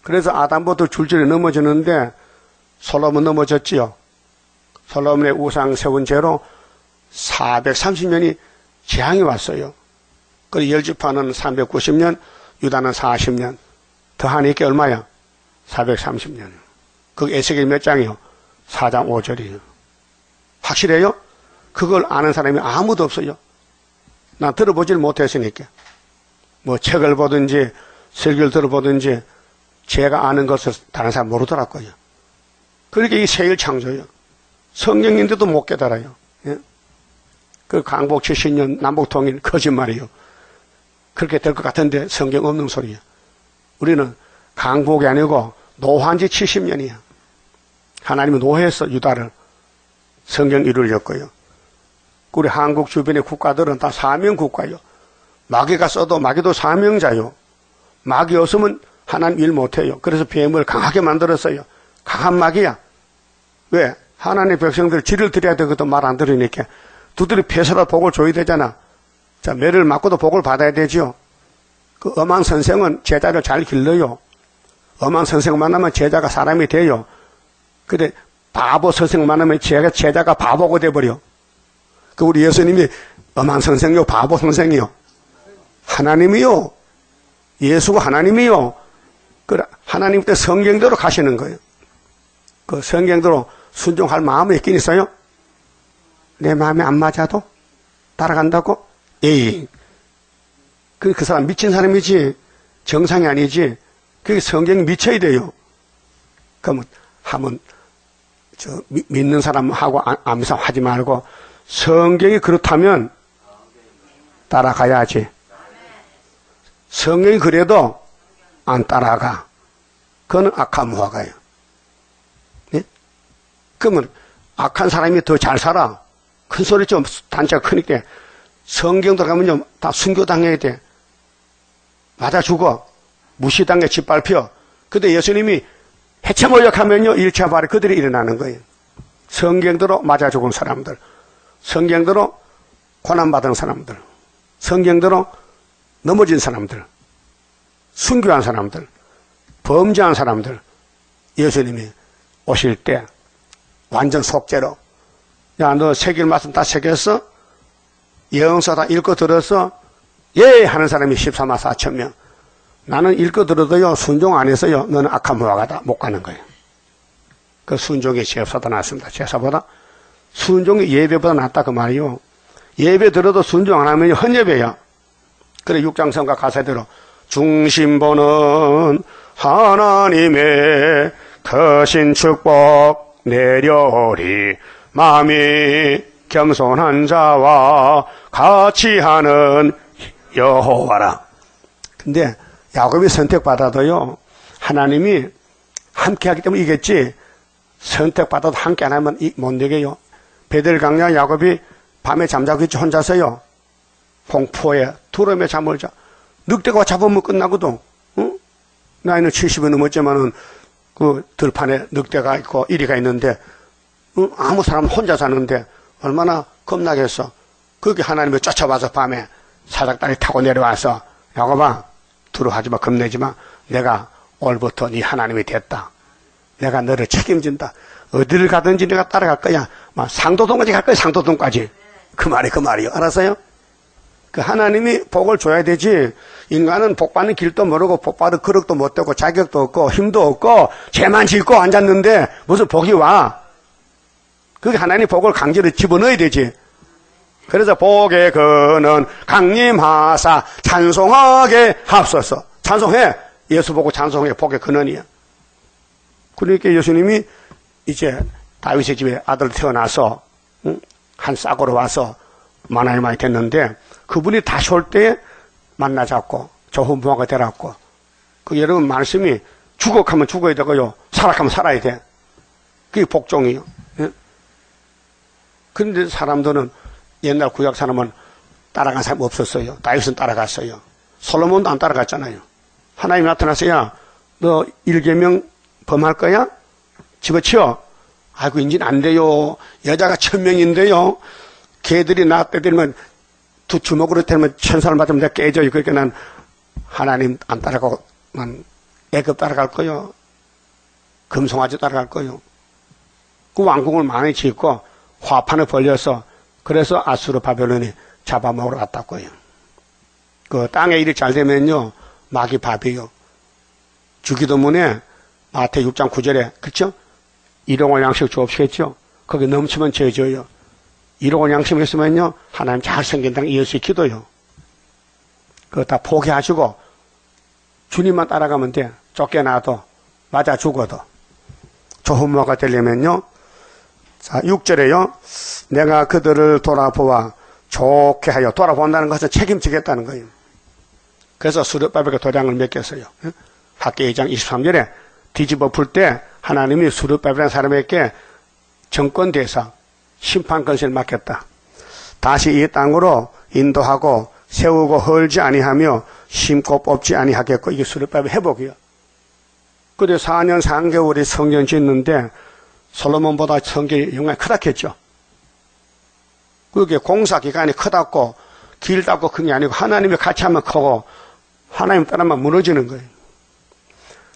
그래서 아담부터 줄줄이 넘어졌는데 솔로몬 넘어졌지요. 솔로몬의 우상 세운 죄로 430년이 재앙이 왔어요. 그리고 열지파는 390년, 유다는 40년. 더하니까 얼마야? 430년. 그 에스겔 몇 장이요? 4장 5절이요. 확실해요? 그걸 아는 사람이 아무도 없어요. 난 들어보질 못했으니까. 뭐 책을 보든지 설교를 들어보든지 제가 아는 것을 다른 사람 모르더라고요. 그러니까 이게 세일 창조예요. 성경인데도 못 깨달아요. 예? 그 강복 70년 남북 통일 거짓말이에요. 그렇게 될 것 같은데 성경 없는 소리예요. 우리는 강복이 아니고 노한 지 70년이야. 하나님은 노했어, 유다를. 성경 이루려고요. 우리 한국 주변의 국가들은 다 사명 국가예요. 마귀가 써도 마귀도 사명자요. 마귀 없으면 하나님 일 못해요. 그래서 뱀을 강하게 만들었어요. 강한 마귀야. 왜? 하나님의 백성들 지를 드려야 되거든. 말 안 들으니까. 두드리 패서라 복을 줘야 되잖아. 자, 매를 맞고도 복을 받아야 되죠. 그 엄한 선생은 제자를 잘 길러요. 엄한 선생 만나면 제자가 사람이 돼요. 근데 바보 선생 만나면 제자가 바보가 돼버려. 그 우리 예수님이 엄한 선생이요, 바보 선생이요. 하나님이요. 예수가 하나님이요. 그 하나님 때 성경대로 가시는 거예요. 그 성경대로 순종할 마음이 있긴 있어요? 내 마음에 안 맞아도 따라간다고? 에이. 그 사람 미친 사람이지. 정상이 아니지. 그게 성경이 미쳐야 돼요. 그러면 하면 믿는 사람하고 암사 하지 말고 성경이 그렇다면 따라가야지. 성경이 그래도 안 따라가. 그거는 악한 무화과예요. 네? 그러면 악한 사람이 더 잘 살아. 큰 소리 좀 단체가 크니까 성경 들어가면요 다 순교당해야 돼. 맞아 죽어. 무시당해 짓밟혀. 근데 예수님이 해체 모욕하면요 1차 발에 그들이 일어나는 거예요. 성경대로 맞아 죽은 사람들, 성경대로 고난받은 사람들, 성경대로 넘어진 사람들, 순교한 사람들, 범죄한 사람들, 예수님이 오실 때 완전 속죄로, 야, 너 새길 말씀 다 새겼어? 예언서 다 읽고 들었어? 예! 하는 사람이 14만 4천 명. 나는 읽고 들어도요, 순종 안 해서요, 너는 악한 무화과다. 못 가는 거예요. 그 순종이 제사보다 낫습니다. 제사보다. 순종이 예배보다 낫다. 그 말이요. 예배 들어도 순종 안 하면 헌예배야. 그래, 육장성가 가사대로. 중심보는 하나님의 크신 축복 내려오리. 마음이 겸손한 자와 같이 하는 여호와라. 근데 야곱이 선택받아도요, 하나님이 함께 하기 때문에 이겠지, 선택받아도 함께 안 하면 못 되게요. 베델 강야 야곱이 밤에 잠자고 있지, 혼자서요. 폭포에 두름에 잠을 자. 늑대가 잡으면 끝나거든. 응? 나이는 70이 넘었지만은 그 들판에 늑대가 있고 이리가 있는데, 응? 아무 사람 혼자 사는데 얼마나 겁나겠어. 거기 하나님이 쫓아와서 밤에 사닥다리 타고 내려와서, 야곱아, 두려워하지마, 겁내지마. 내가 오늘부터 네 하나님이 됐다. 내가 너를 책임진다. 어디를 가든지 내가 따라갈 거야. 막 상도동까지 갈 거야, 상도동까지. 그 말이요. 알았어요? 그 하나님이 복을 줘야 되지. 인간은 복 받는 길도 모르고 복 받을 그릇도 못 되고 자격도 없고 힘도 없고 죄만 짓고 앉았는데 무슨 복이 와. 그게 하나님 복을 강제로 집어넣어야 되지. 그래서 복의 근은 강림하사 찬송하게 합소서. 찬송해. 예수 보고 찬송해. 복의 근원이야. 그러니까 예수님이 이제 다윗의 집에 아들 태어나서 한 싹으로 와서 만화이 많이 됐는데, 그분이 다시 올 때 만나 잡고 좋은 부모가 되라고. 그 여러분 말씀이 죽어가면 죽어야 되고요, 살아가면 살아야 돼. 그게 복종이요. 예? 그런데 사람들은 옛날 구약 사람은 따라간 사람 없었어요. 다윗은 따라갔어요. 솔로몬도 안 따라갔잖아요. 하나님 나타나서, 야, 너 1계명 범할 거야? 집어치워. 아이고, 인진 안 돼요. 여자가 1000명인데요. 개들이 나 때리면 두 주먹으로 때리면 천사를 맞으면 내가 깨져요. 그러니까 난 하나님 안 따라가고 난 애굽 따라갈 거요. 금송아지 따라갈 거요. 그 왕궁을 많이 짓고 화판을 벌려서, 그래서 아수르 바벨론이 잡아먹으러 갔다고요. 그 땅에 일이 잘 되면요, 마귀 밥이요. 주기도문에 마태 6장 9절에, 그쵸? 일용할 양식 주옵시겠죠? 거기 넘치면 죄져요. 일용할 양식 있으면요, 하나님 잘생긴 땅 이어시키도요. 그거 다 포기하시고 주님만 따라가면 돼. 쫓겨나도 맞아 죽어도 좋은 모가 되려면요. 자, 6절에요. 내가 그들을 돌아보아 좋게 하여, 돌아본다는 것은 책임지겠다는 거예요. 그래서 스룹바벨에게 도량을 맡겼어요. 학기 2장 23절에 뒤집어 풀 때 하나님이 스룹바벨이라는 사람에게 정권 대상, 심판 권세를 맡겼다. 다시 이 땅으로 인도하고 세우고 헐지 아니하며 심고 뽑지 아니하겠고, 이게 스룹바벨 회복이요. 그래 4년 3개월이 성전 짓는데 솔로몬보다 성전이 영향이 크다했죠. 그게 공사 기간이 크다고 길다고 큰 게 아니고 하나님이 같이 하면 크고 하나님 따라만 무너지는 거예요.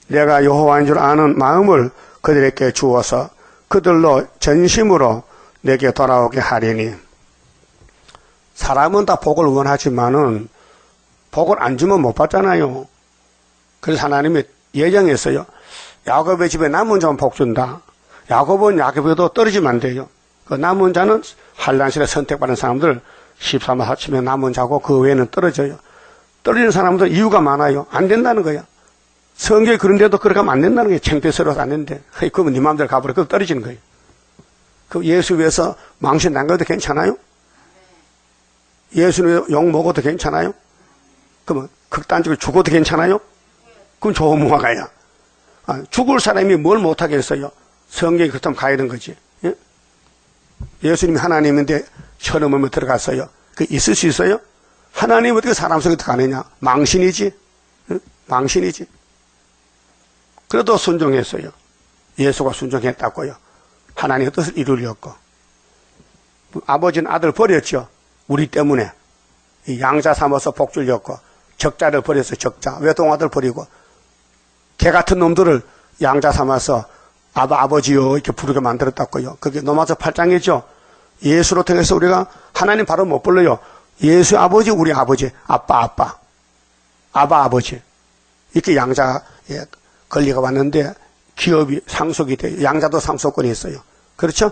내가 여호와인 줄 아는 마음을 그들에게 주어서 그들로 전심으로 내게 돌아오게 하리니. 사람은 다 복을 원하지만은 복을 안 주면 못 받잖아요. 그래서 하나님이 예정했어요. 야곱의 집에 남은 자만 복 준다. 야곱은 야곱에도 떨어지면 안 돼요. 그 남은 자는 한란실에 선택받은 사람들 13만 4천명 남은 자고 그 외에는 떨어져요. 떨어지는 사람들 이유가 많아요. 안 된다는 거야. 성경에 그런데도 그렇게 하면 안 된다는 거예요. 창피스러워서 안 되는데. 그러면 네 마음대로 가버려. 그럼 떨어지는 거예요. 그 예수 위해서 망신 남겨도 괜찮아요? 예수는 욕 먹어도 괜찮아요? 그러면 극단적으로 죽어도 괜찮아요? 그럼 좋은 무화과야. 죽을 사람이 뭘 못하겠어요? 성경이 그렇다면 가야 되는 거지. 예? 예수님이 하나님인데 천음으로 들어갔어요. 그 있을 수 있어요? 하나님 어떻게 사람 속에 들어가느냐? 망신이지. 예? 망신이지. 그래도 순종했어요. 예수가 순종했다고요. 하나님의 뜻을 이루려고. 아버지는 아들 버렸죠. 우리 때문에. 양자 삼아서 복 주려고. 적자를 버려서 적자. 외동아들 버리고. 개 같은 놈들을 양자 삼아서 아버지요 이렇게 부르게 만들었다고요. 그게 로마서 8장이죠. 예수로 통해서 우리가 하나님 바로 못 불러요. 예수 아버지, 우리 아버지, 아빠 아버지. 이렇게 양자에 권리가 왔는데 기업이 상속이 돼요. 양자도 상속권이 있어요. 그렇죠?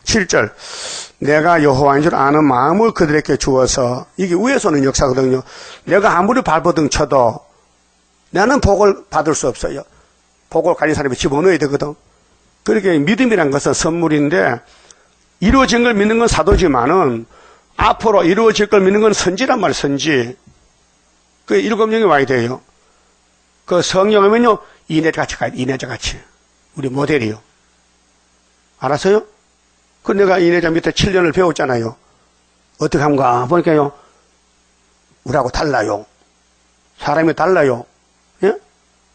7절 내가 여호와인 줄 아는 마음을 그들에게 주어서, 이게 위에서 오는 역사거든요. 내가 아무리 발버둥 쳐도 나는 복을 받을 수 없어요. 복을 가진 사람이 집어넣어야 되거든. 그렇게 믿음이란 것은 선물인데 이루어진 걸 믿는 건 사도지만은 앞으로 이루어질 걸 믿는 건 선지란 말이에요. 선지. 그 7명이 와야 돼요. 그 성령이면요 이내자같이 가야 돼. 이내자같이. 우리 모델이요. 알았어요? 그 내가 이내자 밑에 7년을 배웠잖아요. 어떻게 한가 보니까요 우리하고 달라요. 사람이 달라요. 예?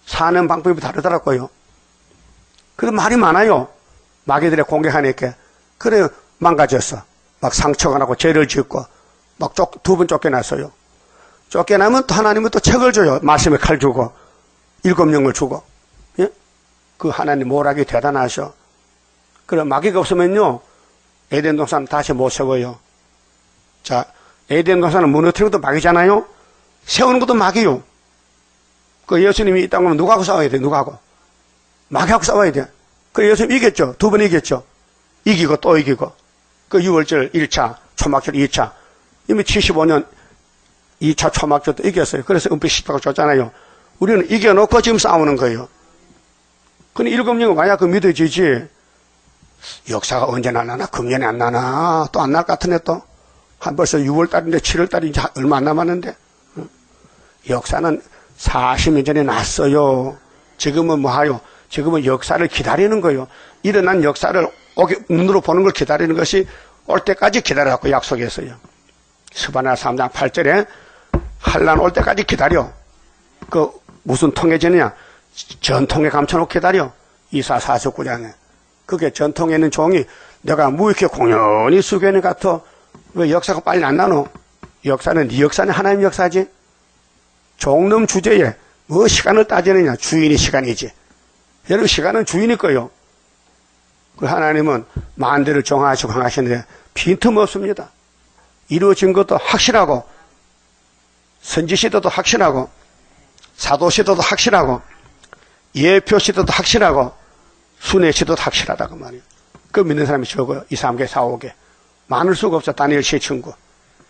사는 방법이 다르더라고요. 그래도 말이 많아요. 마귀들의 공격하니까. 그래 망가졌어. 막 상처가 나고 죄를 짓고 막 2번 쫓겨났어요. 쫓겨나면 또 하나님은 또 책을 줘요. 말씀에 칼 주고 7명을 주고. 예? 그 하나님 모락이 대단하셔. 그래 마귀가 없으면요 에덴 동산 다시 못 세워요. 자, 에덴 동산은 무너뜨리는 것도 마귀잖아요. 세우는 것도 마귀요. 그 예수님이 이 땅으로 누구하고 싸워야 돼? 누구하고? 마귀하고 싸워야 돼. 그래 예수님 이겼죠. 2번 이겼죠. 이기고 또 이기고. 그 6월절 1차, 초막절 2차. 이미 75년 2차 초막절도 이겼어요. 그래서 은빛 십자가 줬잖아요. 우리는 이겨놓고 지금 싸우는 거예요. 근데 7명은 와야 그 믿어지지. 역사가 언제나 나나? 금년에 안 나나? 또 안 날 것 같으네 또. 한 벌써 6월달인데 7월달이 이제 얼마 안 남았는데. 역사는 40년 전에 났어요. 지금은 뭐하요? 지금은 역사를 기다리는 거예요. 일어난 역사를 눈으로 보는 걸 기다리는 것이 올 때까지 기다려갖고 약속했어요. 스바냐 3장 8절에 한란 올 때까지 기다려. 그 무슨 통해지느냐? 전통에 감춰놓고 기다려. 이사 49장에. 그게 전통에 있는 종이 내가 뭐 이렇게 공연히 수견이 같아. 왜 역사가 빨리 안 나노? 역사는 네 역사는 하나님 역사지. 종놈 주제에 뭐 시간을 따지느냐? 주인이 시간이지. 여러분 시간은 주인이 거요. 그 하나님은 만대를 정하시고 행하시는데 빈틈없습니다. 이루어진 것도 확실하고 선지시대도 확실하고 사도시대도 확실하고 예표시대도 확실하고 순회시대도 확실하다 그 말이에요. 그 믿는 사람이 적어요. 2, 3개, 4, 5개. 많을 수가 없어. 다니엘 세 친구.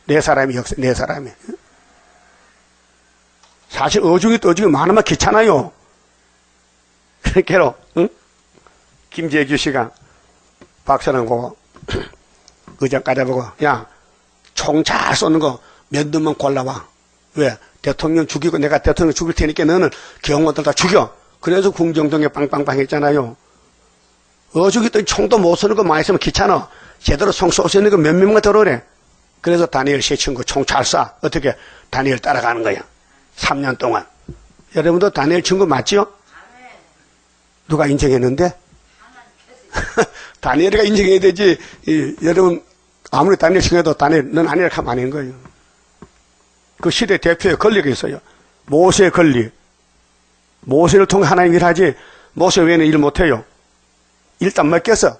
4사람이 역사, 4사람이. 사실 어중이 떠중이 많으면 귀찮아요. 그렇게로, 응? 김재규 씨가 박사는 보고, 의장까지 보고, 야, 총 잘 쏘는 거 몇 놈만 골라와. 왜? 대통령 죽이고 내가 대통령 죽일 테니까 너는 경호들 다 죽여. 그래서 궁정동에 빵빵빵 했잖아요. 어죽이 또 총도 못 쏘는 거 많이 쓰면 귀찮아. 제대로 총 쏠 수 있는 거 몇 명만 들어오래. 그래서 다니엘 세 친구 총 잘 쏴. 어떻게? 다니엘 따라가는 거야. 3년 동안. 여러분도 다니엘 친구 맞죠? 누가 인정했는데? 다니엘이가 인정해야 되지. 여러분, 아무리 다니엘 친구해도 다니엘, 넌 아니라 하면 아닌 거예요. 그 시대 대표의 권리가 있어요. 모세의 권리. 모세를 통해 하나님 일하지, 모세 외에는 일 못해요. 일단 먹겠어.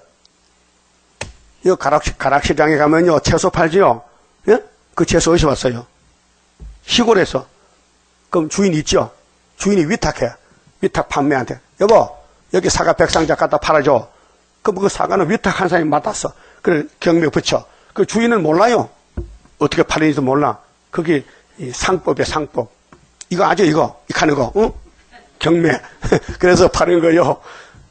이 가락시장에 가면요, 채소 팔지요? 예? 그 채소 어디서 왔어요? 시골에서. 그럼 주인 있죠? 주인이 위탁해. 위탁 판매한테. 여보, 여기 사과 100상자 갖다 팔아줘. 그럼 그 사과는 위탁한 사람이 맡았어. 그래, 경매 붙여. 그 주인은 몰라요. 어떻게 팔리는지도 몰라. 그게 상법이야, 상법. 이거 아죠, 이거? 이 하는 거, 응? 경매. 그래서 파는 거요.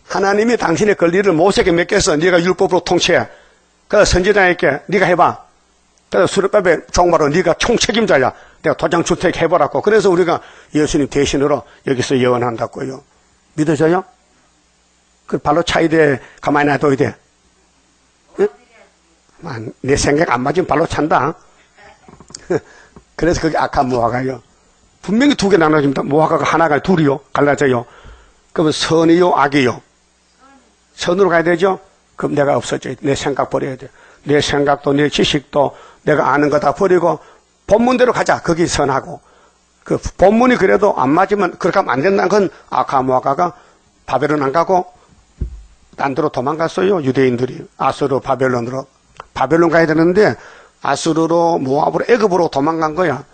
하나님이 당신의 권리를 모세에게 맡겼어. 네가 율법으로 통치해. 그래서 선지자에게 네가 해봐. 그래서 수르바벨 종말로 네가 총책임자야. 내가 도장 주택 해보라고. 그래서 우리가 예수님 대신으로 여기서 예언한다고요. 믿어져요? 그 발로 차야 돼? 가만히 놔둬야 돼? 응? 내 생각 안 맞으면 발로 찬다. 그래서 그게 악한 무화과요. 분명히 두 개 나눠집니다. 무화과가 하나가 둘이요. 갈라져요. 그러면 선이요, 악이요. 선으로 가야 되죠? 그럼 내가 없어져야 돼. 내 생각 버려야 돼. 내 생각도 내 지식도 내가 아는 거 다 버리고 본문대로 가자. 거기 선하고. 그 본문이 그래도 안 맞으면 그렇게 하면 안 된다는 건 악한 무화과가 바벨론 안 가고 딴 데로 도망갔어요. 유대인들이. 아수르, 바벨론으로. 바벨론 가야 되는데 아수르로, 모압으로, 애굽으로 도망간 거야.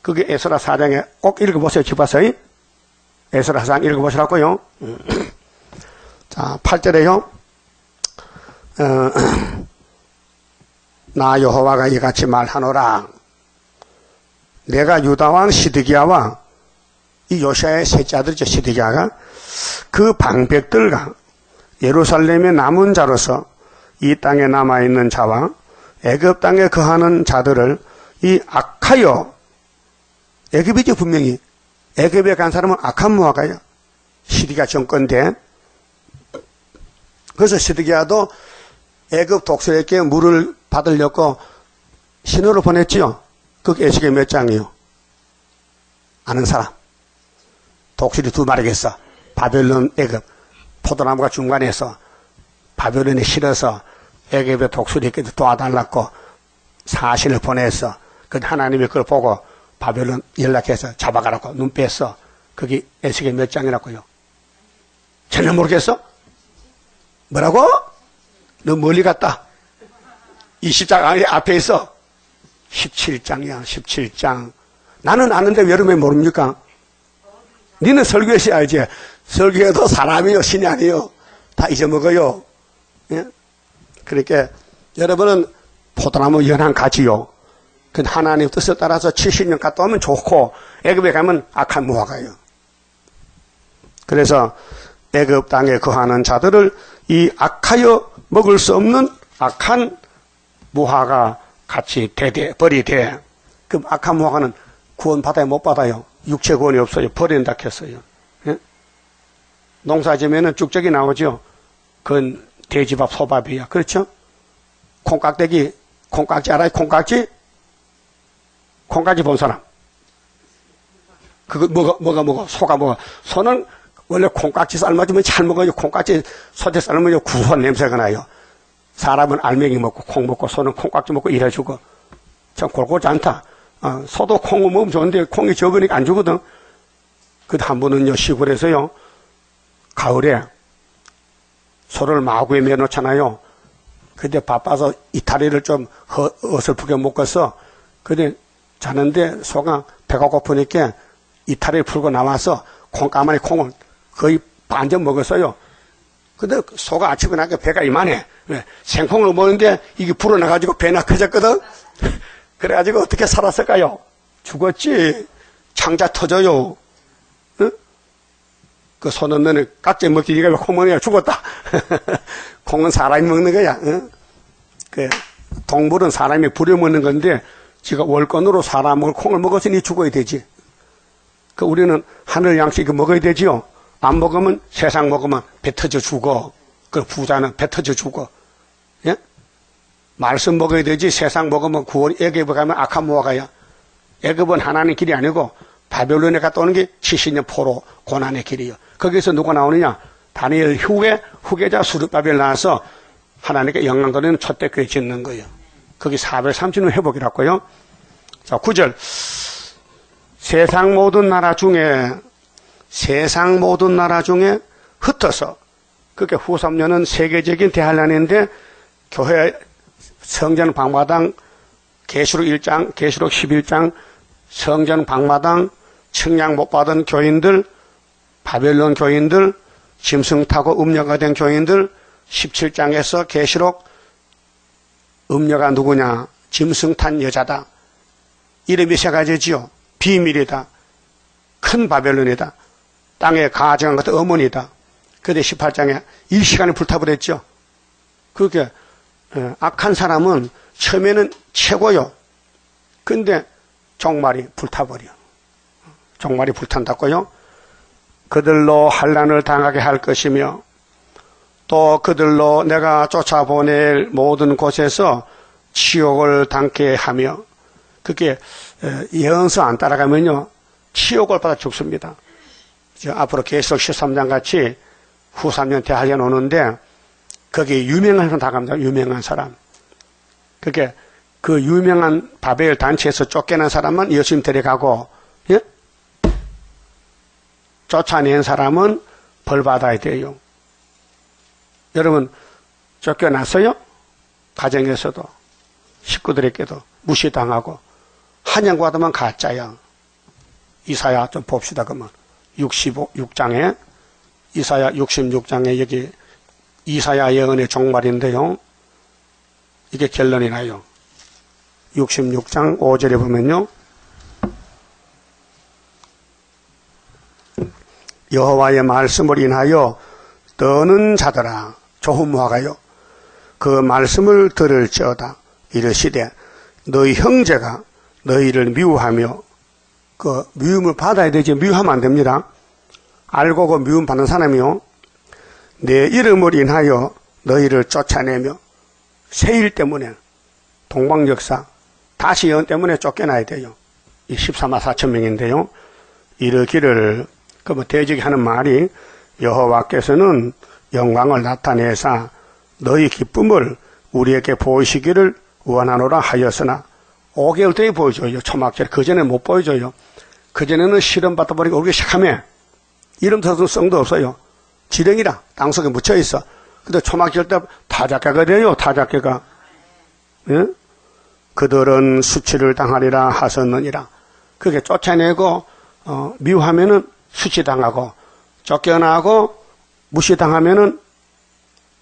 그게 에스라 4장에 꼭 읽어보세요. 집어서. 에스라 4장 읽어보시라고요. 자, 8절에요. 나 여호와가 이같이 말하노라. 내가 유다왕 시드기야와 이 요시아의 셋째 아들이죠. 시드기야가 그 방백들과 예루살렘의 남은 자로서 이 땅에 남아있는 자와 애굽 땅에 거하는 자들을 이 악하여, 애굽이죠 분명히. 애굽에 간 사람은 악한 무화과예요. 시드기야 정권대. 그래서 시드기야도 애굽 독수리에게 물을 받으려고 신호를 보냈지요. 그게 에스겔 몇 장이요? 아는 사람. 독수리 두 마리겠어. 바벨론, 애굽. 포도나무가 중간에 있어. 바벨론에 실어서 애굽의 독수리에게 도와달라고 사신을 보냈어. 그 하나님이 그걸 보고 바벨론 연락해서 잡아가라고 눈 뺐어. 그게 에스겔 몇 장이라고요? 전혀 모르겠어? 뭐라고? 너 멀리 갔다. 20장 앞에 있어. 17장이야, 17장. 나는 아는데 왜 여러분이 모릅니까? 니는 설교시 알지? 설교해도 사람이요, 신이 아니요. 다 잊어먹어요. 예? 그러니까 여러분은 포도나무 연한 가지요. 그 하나님 뜻을 따라서 70년 갔다 오면 좋고 애굽에 가면 악한 무화과예요. 그래서 애굽 땅에 거하는 자들을 이 악하여 먹을 수 없는 악한 무화과 같이 벌이 돼. 그럼 악한 무화과는 구원 받아야 못 받아요. 육체 구원이 없어요. 버린다 했어요. 예? 농사지면은 쭉적이 나오죠. 그건 돼지밥, 소밥이야. 그렇죠? 콩깍대기, 콩깍지 알아요? 콩깍지? 콩깍지 본 사람. 그거 뭐가 소가 뭐가. 소는 원래 콩깍지 삶아주면 잘 먹어요. 콩깍지 소재 삶으면 구수한 냄새가 나요. 사람은 알맹이 먹고 콩 먹고 소는 콩깍지 먹고 일해주고. 참 골고루 않다. 소도 콩을 먹으면 좋은데 콩이 적으니까 안 주거든. 그 한 번은요 시골에서요 가을에 소를 마구에 매놓잖아요. 근데 바빠서 이탈리를 좀 어설프게 먹었어. 근데 자는데 소가 배가 고프니까 이탈리를 풀고 나와서 콩가마니 콩을 거의 반점 먹었어요. 근데 소가 아침에 나니까 배가 이만해. 왜? 생콩을 먹는데 이게 불어나가지고 배나 커졌거든. 그래가지고 어떻게 살았을까요? 죽었지. 상자 터져요. 응? 그 손은 너는 깍지 먹지, 니가 왜 콩 먹냐? 죽었다. 콩은 사람이 먹는 거야. 응? 그 동물은 사람이 부려먹는 건데, 지가 월권으로 사람을 콩을 먹었으니 죽어야 되지. 그 우리는 하늘 양식 먹어야 되지요. 안 먹으면 세상 먹으면 배 터져 죽어. 그 부자는 배 터져 죽어. 예? 말씀 먹어야 되지. 세상 먹으면 9월 애굽에 가면 악한 모아가야. 애굽은 하나님의 길이 아니고 바벨론에 갔다 오는 게 70년 포로 고난의 길이요. 거기서 누가 나오느냐? 다니엘 후계자 수르바벨 나와서 하나님께 영광 돌리는 첫대 교회 짓는 거예요. 거기 430년 회복이라고요. 자, 9절. 세상 모든 나라 중에 흩어서, 그게 후 3년은 세계적인 대환란인데, 교회 성전 방마당, 계시록 1장, 계시록 11장, 성전 방마당, 측량 못 받은 교인들, 바벨론 교인들, 짐승 타고 음녀가 된 교인들, 17장에서 계시록 음녀가 누구냐? 짐승 탄 여자다. 이름이 세 가지지요. 비밀이다. 큰 바벨론이다. 땅에 가정한 것도 어머니다. 그런데 18장에 일시간에 불타버렸죠. 그게 악한 사람은 처음에는 최고요. 근데 종말이 불타버려. 종말이 불탄다고요. 그들로 환난을 당하게 할 것이며 또 그들로 내가 쫓아보낼 모든 곳에서 치욕을 당케 하며, 그게 예언서 안 따라가면요 치욕을 받아 죽습니다. 앞으로 계시록 13장 같이 후 3년 대환란 오는데 거기 유명한 사람 다 갑니다. 유명한 사람. 그게 그 유명한 바벨 단체에서 쫓겨난 사람만 예수님 데려가고, 예? 쫓아낸 사람은 벌 받아야 돼요. 여러분 쫓겨났어요? 가정에서도 식구들에게도 무시당하고 한양과도만 가짜야. 이사야 좀 봅시다. 그러면 66장에 이사야 66장에 여기 이사야 예언의 종말인데요. 이게 결론이 나요. 66장 5절에 보면요. 여호와의 말씀을 인하여 떠는 자들아 조흠하가요. 그 말씀을 들을지어다. 이르시되 너희 형제가 너희를 미워하며, 그 미움을 받아야 되지 미워하면 안 됩니다. 알고 그 미움 받는 사람이요. 내 이름을 인하여 너희를 쫓아내며, 세일 때문에 동방역사 다시 예언 때문에 쫓겨나야 돼요. 이 14만 4천 명인데요. 이르기를, 그러면 대적이 하는 말이 여호와께서는 영광을 나타내사 너희 기쁨을 우리에게 보이시기를 원하노라 하였으나 5개월 뒤에 보여줘요. 초막절. 그전에 못 보여줘요. 그전에는 실험 받다 보니까 우리가 시커매. 이름 들어도 성도 없어요. 지렁이라 땅속에 묻혀있어. 근데 초막절 때 타작개가 돼요. 타작개가. 예? 그들은 수치를 당하리라 하셨느니라. 그게 쫓아내고 미워하면은 수치당하고, 쫓겨나고 무시당하면은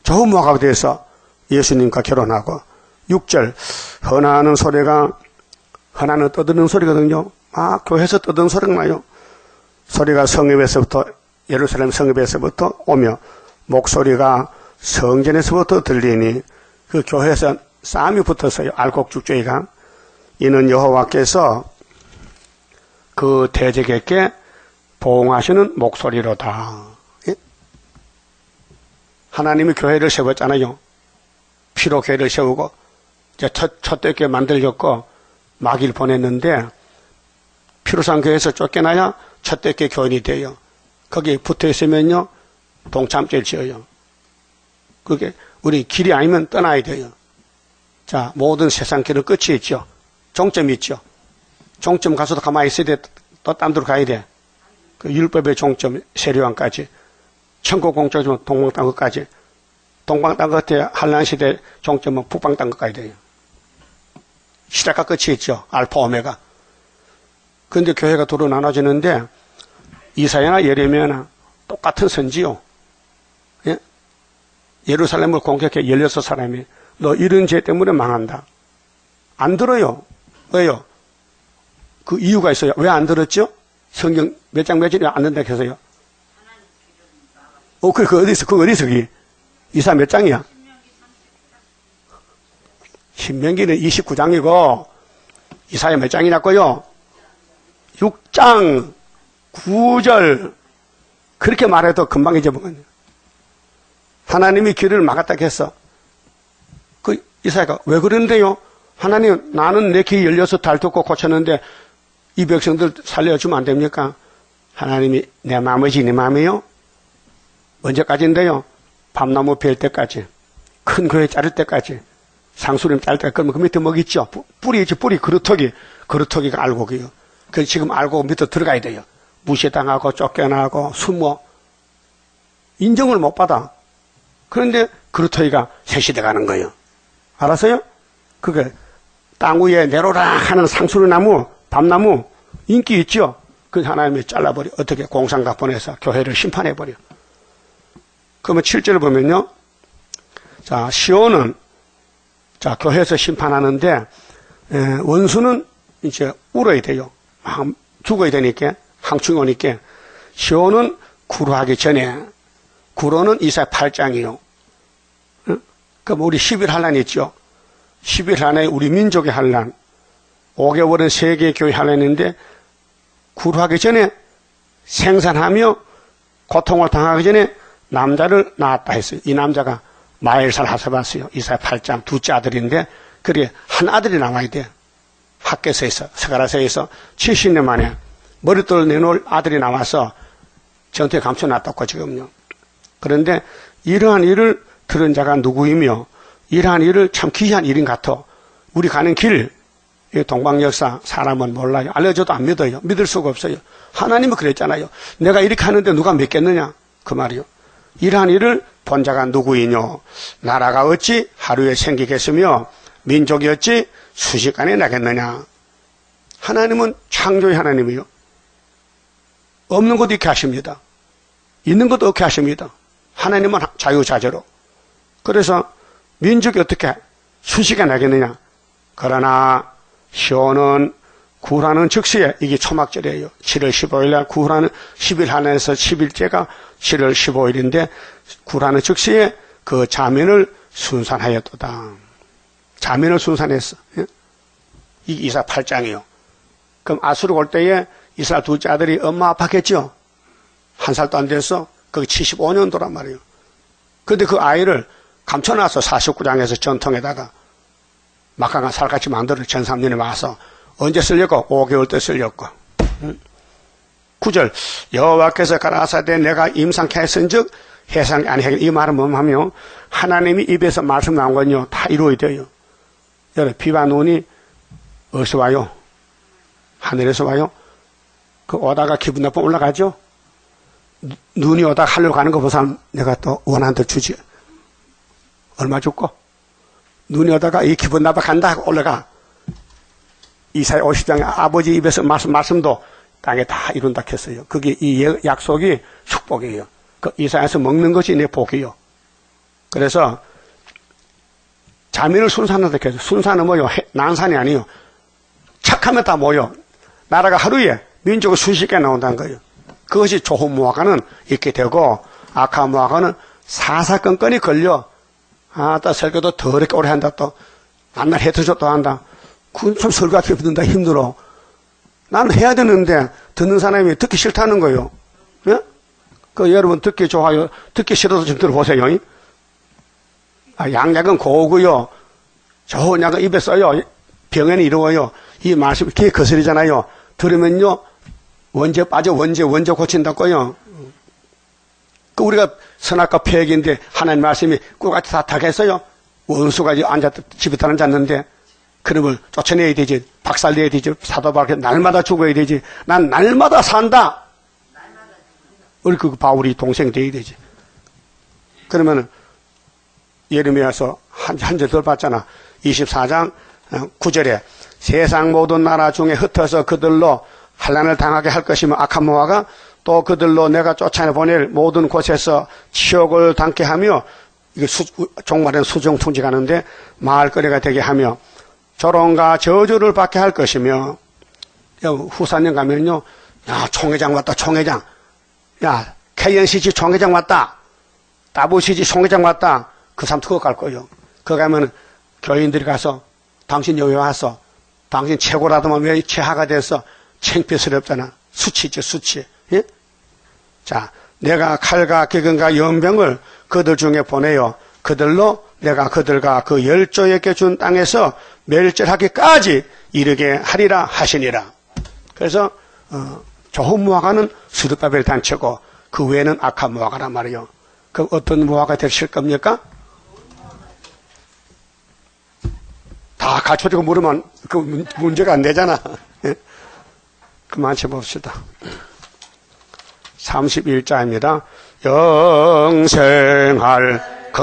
조모가가 돼서 예수님과 결혼하고. 6절. 헌하는 소리가, 헌하는 떠드는 소리거든요. 교회에서 떠드는 소리가 나요. 소리가 성읍에서부터, 예루살렘 성읍에서부터 오며 목소리가 성전에서부터 들리니, 그 교회에서 싸움이 붙었어요. 알곡죽제가. 이는 여호와께서 그 대적에게 보응하시는 목소리로다. 예? 하나님이 교회를 세웠잖아요. 피로 교회를 세우고 이제 첫대 교회 만들었고 마귀를 보냈는데, 피로산 교회에서 쫓겨나야 첫대 교회 교인이 돼요. 거기에 붙어 있으면요 동참죄를 지어요. 그게 우리 길이 아니면 떠나야 돼요. 자, 모든 세상 길은 끝이 있죠. 종점이 있죠. 종점 가서도 가만히 있어야 돼. 또 딴 데로 가야 돼. 그 율법의 종점 세례왕까지, 천국 공적이면 동방 땅 끝까지, 동방 땅 끝에 한란시대 종점은 북방 땅 끝까지 돼요. 시작과 끝이 있죠. 알파 오메가. 그런데 교회가 도로 나눠지는데 이사야나 예레미야나 똑같은 선지요. 예? 예루살렘을 공격해 16사람이 너 이런 죄 때문에 망한다. 안 들어요. 왜요? 그 이유가 있어요. 왜 안 들었죠? 성경 몇 장 몇 절이 안 된다 해서요. 그거 어디서, 그게? 이사 몇 장이야? 신명기는 29장이고, 이사야 몇 장이냐고요? 6장, 9절. 그렇게 말해도 금방 잊어먹었네요. 하나님이 길을 막았다 했어. 이사야가 왜 그런데요? 하나님, 나는 내 귀 열려서 달듣고 고쳤는데 이 백성들 살려주면 안 됩니까? 하나님이 내 마음이지 내 마음이요? 언제까지인데요? 밤나무 벨 때까지, 큰 교회 자를 때까지, 상수림 자를 때까지. 그러면 그 밑에 뭐가 있죠? 뿌리 있지, 뿌리. 그루터기가 알곡이요. 그래서 지금 알곡 밑에 들어가야 돼요. 무시당하고 쫓겨나고 숨어 인정을 못 받아. 그런데 그루터기가 셋이 돼가는 거예요. 알았어요? 그게 땅 위에 내로라 하는 상수리나무, 밤나무 인기 있죠? 그래서 하나님이 잘라버려. 어떻게? 공상각 보내서 교회를 심판해버려. 그러면 7절을 보면요. 자, 시온은, 자, 교회에서 심판하는데, 원수는 이제 울어야 돼요. 죽어야 되니까, 항충이 오니까. 시온은 구루하기 전에, 구로는 이사야 8장이요. 그럼 우리 10일 환란 있죠? 10일 안에 우리 민족의 환란, 5개월은 세계 교회 환란인데, 구루하기 전에 생산하며 고통을 당하기 전에 남자를 낳았다 했어요. 이 남자가 마엘살 하세바스요. 이사야 8장 둘째 아들인데, 그게 한 아들이 나와야 돼. 학교에서, 스가랴서에서 70년 만에 머릿돌을 내놓을 아들이 나와서 전투에 감춰놨다고 지금요. 그런데 이러한 일을 들은 자가 누구이며, 이러한 일을 참 귀한 일인 같아. 우리 가는 길, 동방 역사 사람은 몰라요. 알려줘도 안 믿어요. 믿을 수가 없어요. 하나님은 그랬잖아요. 내가 이렇게 하는데 누가 믿겠느냐? 그 말이요. 이러한 일을 본 자가 누구이뇨? 나라가 어찌 하루에 생기겠으며 민족이 어찌 수시간에 나겠느냐? 하나님은 창조의 하나님이요. 없는 것도 있게 하십니다. 있는 것도 없게 하십니다. 하나님은 자유자재로. 그래서 민족이 어떻게 수시가 나겠느냐? 그러나 시온은 구라는 즉시에, 이게 초막절이에요. 7월 15일날 구라는 10일 하나에서 10일째가 7월 15일인데 구라는 즉시에 그 자면을 순산하였도다. 자면을 순산했어. 이 이사 8장이요. 그럼 아수르 올 때에 이스라엘 둘째 아들이 엄마 아팠겠죠? 한 살도 안 돼서 그게 75년도란 말이에요. 근데 그 아이를 감춰놔서 49장에서 전통에다가 막강한 살같이 만들어 전삼년에 와서 언제 쓸렸고? 5개월 때 쓸렸고. 9절 여호와께서 가라사대 내가 임상케 했은즉 해상이 아니하길. 이 말은 뭐하며 하나님이 입에서 말씀 나온 건요 다 이루어야 돼요. 여러분 비와 눈이 어디서 와요? 하늘에서 와요? 그 오다가 기분 나쁘면 올라가죠? 눈이 오다가 하늘로 가는 거 보면 내가 또 원한 대 주지. 얼마 줬고? 눈이 오다가 이 기분 나빠 간다 하고 올라가. 이사야 50장에 아버지 입에서 말씀도 땅에 다 이룬다 했어요. 그게 이 약속이 축복이에요. 그 이사야에서 먹는 것이 내 복이요. 그래서 자민을 순산한다 해서 순산은 뭐요? 난산이 아니요. 착하면 다 모여. 나라가 하루에 민족이 수십 개 나온다는 거예요. 그것이 좋은 무화과는 이렇게 되고 악한 무화과는 사사건건이 걸려. 또 설교도 더 이렇게 오래 한다. 또 만날 해트쇼 또 한다. 그건 좀 설교하기 힘든다. 힘들어. 나는 해야 되는데 듣는 사람이 듣기 싫다는 거예요. 예? 그 여러분 듣기 좋아요. 듣기 싫어서 좀 들어보세요. 양약은 고우고요. 좋은 약은 입에 써요. 병에는 이루어요. 이 말씀이 귀에 거슬리잖아요. 들으면요. 원죄 빠져 원죄 고친다고요. 그 우리가 선악과 폐역인데 하나님 말씀이 꿀같이 다 타겠어요. 원수가 집에 앉았는데 그놈을 쫓아내야 되지. 박살내야 되지. 사도바울이 날마다 죽어야 되지. 난 날마다 산다. 우리 그 바울이 동생 돼야 되지. 그러면은 예레미야서 한 절 더 봤잖아. 24장 9절에 세상 모든 나라 중에 흩어서 그들로 환난을 당하게 할 것이며 악한 무화과 또 그들로 내가 쫓아내보낼 모든 곳에서 치욕을 당케 하며 이게 종말에는 수정통지 가는데 마을거리가 되게 하며 조롱과 저주를 받게 할 것이며 후사년 가면요 야, 총회장 왔다, 총회장. 야, KNCG 총회장 왔다. WCG 총회장 왔다. 그 사람 특허 갈 거예요. 거기 가면 교인들이 가서 당신 여기 와서 당신 최고라더만 왜 최하가 돼서 창피스럽잖아. 수치죠, 수치. 예? 자, 내가 칼과 기근과 연병을 그들 중에 보내요. 그들로 내가 그들과 그 열조에게 준 땅에서 멸절하기까지 이르게 하리라 하시니라. 그래서 좋은 무화과는 스룹바벨 단체고 그 외에는 악한 무화과란 말이에요. 그 어떤 무화과 되실 겁니까? 다 갖춰지고 물으면 그 문제가 안 되잖아. 예? 그만 쳐봅시다. 31자입니다. 영생할 그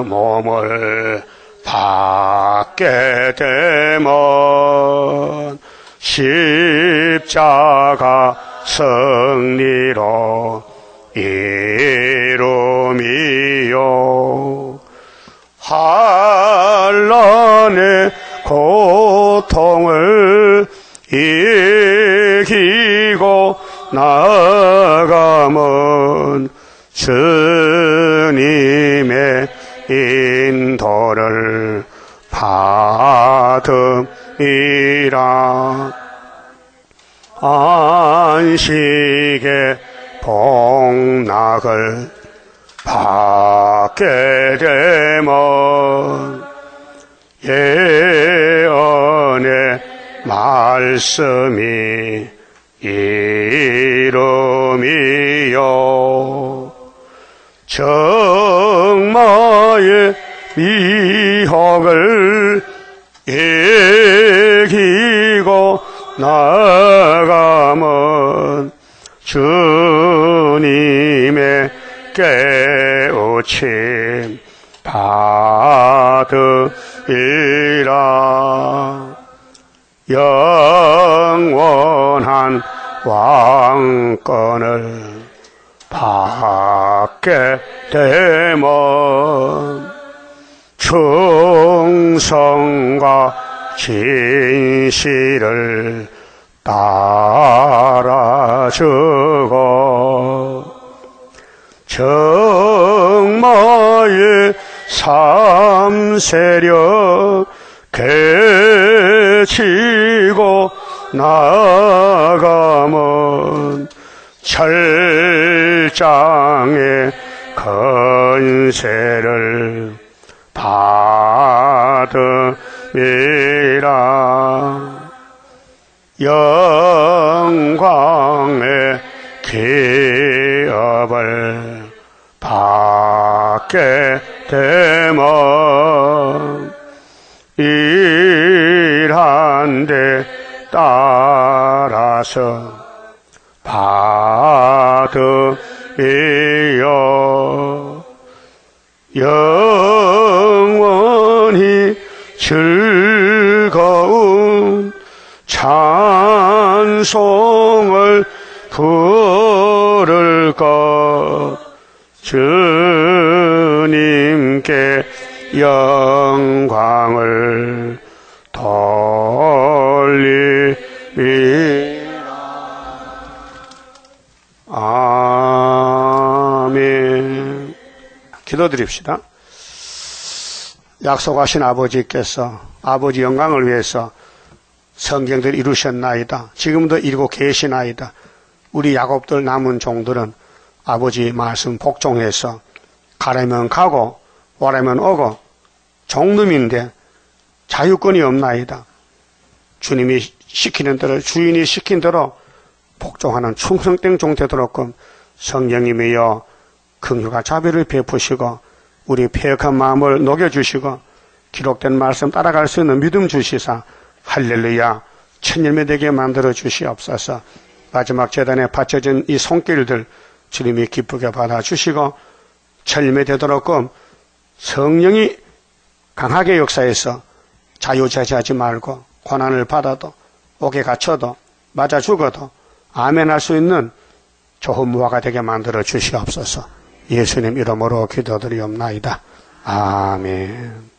몸을 받게 되면 십자가 승리로 이루미요. 한란의 고통을 이기고 나가면 주님의 인도를 받음이라. 안식의 복락을 받게 되면 예언의 말씀이 이름이요. 정마의 미혹을 이기고 나가면 주님의 깨우침 받으리라. 영원한 왕권을 받게 되면 충성과 진실을 따라주고 정마의 삼세력 개치고 나가면 철장의 건세를 받으리라. 영광의 기업을 받게 되면 일한 데 따라서 받으리요. 영원히 즐거운 찬송을 부를 것. 주님께 영광을 돌리리라. 아멘. 기도드립시다. 약속하신 아버지께서 아버지 영광을 위해서 성경들 이루셨나이다. 지금도 이루고 계시나이다. 우리 야곱들 남은 종들은 아버지 말씀 복종해서 가라면 가고 오라면 오고 종놈인데 자유권이 없나이다. 주님이 시키는 대로 주인이 시킨 대로 복종하는 충성된 종 되도록끔 성령님이여 긍휼과 자비를 베푸시고 우리 패역한 마음을 녹여주시고 기록된 말씀 따라갈 수 있는 믿음 주시사 할렐루야 천열매 되게 만들어 주시옵소서. 마지막 제단에 바쳐진 이 손길들 주님이 기쁘게 받아주시고 철매되도록끔 성령이 강하게 역사해서 자유자재하지 말고 고난을 받아도 옥에 갇혀도 맞아 죽어도 아멘할 수 있는 좋은 무화가 되게 만들어 주시옵소서. 예수님 이름으로 기도드리옵나이다. 아멘.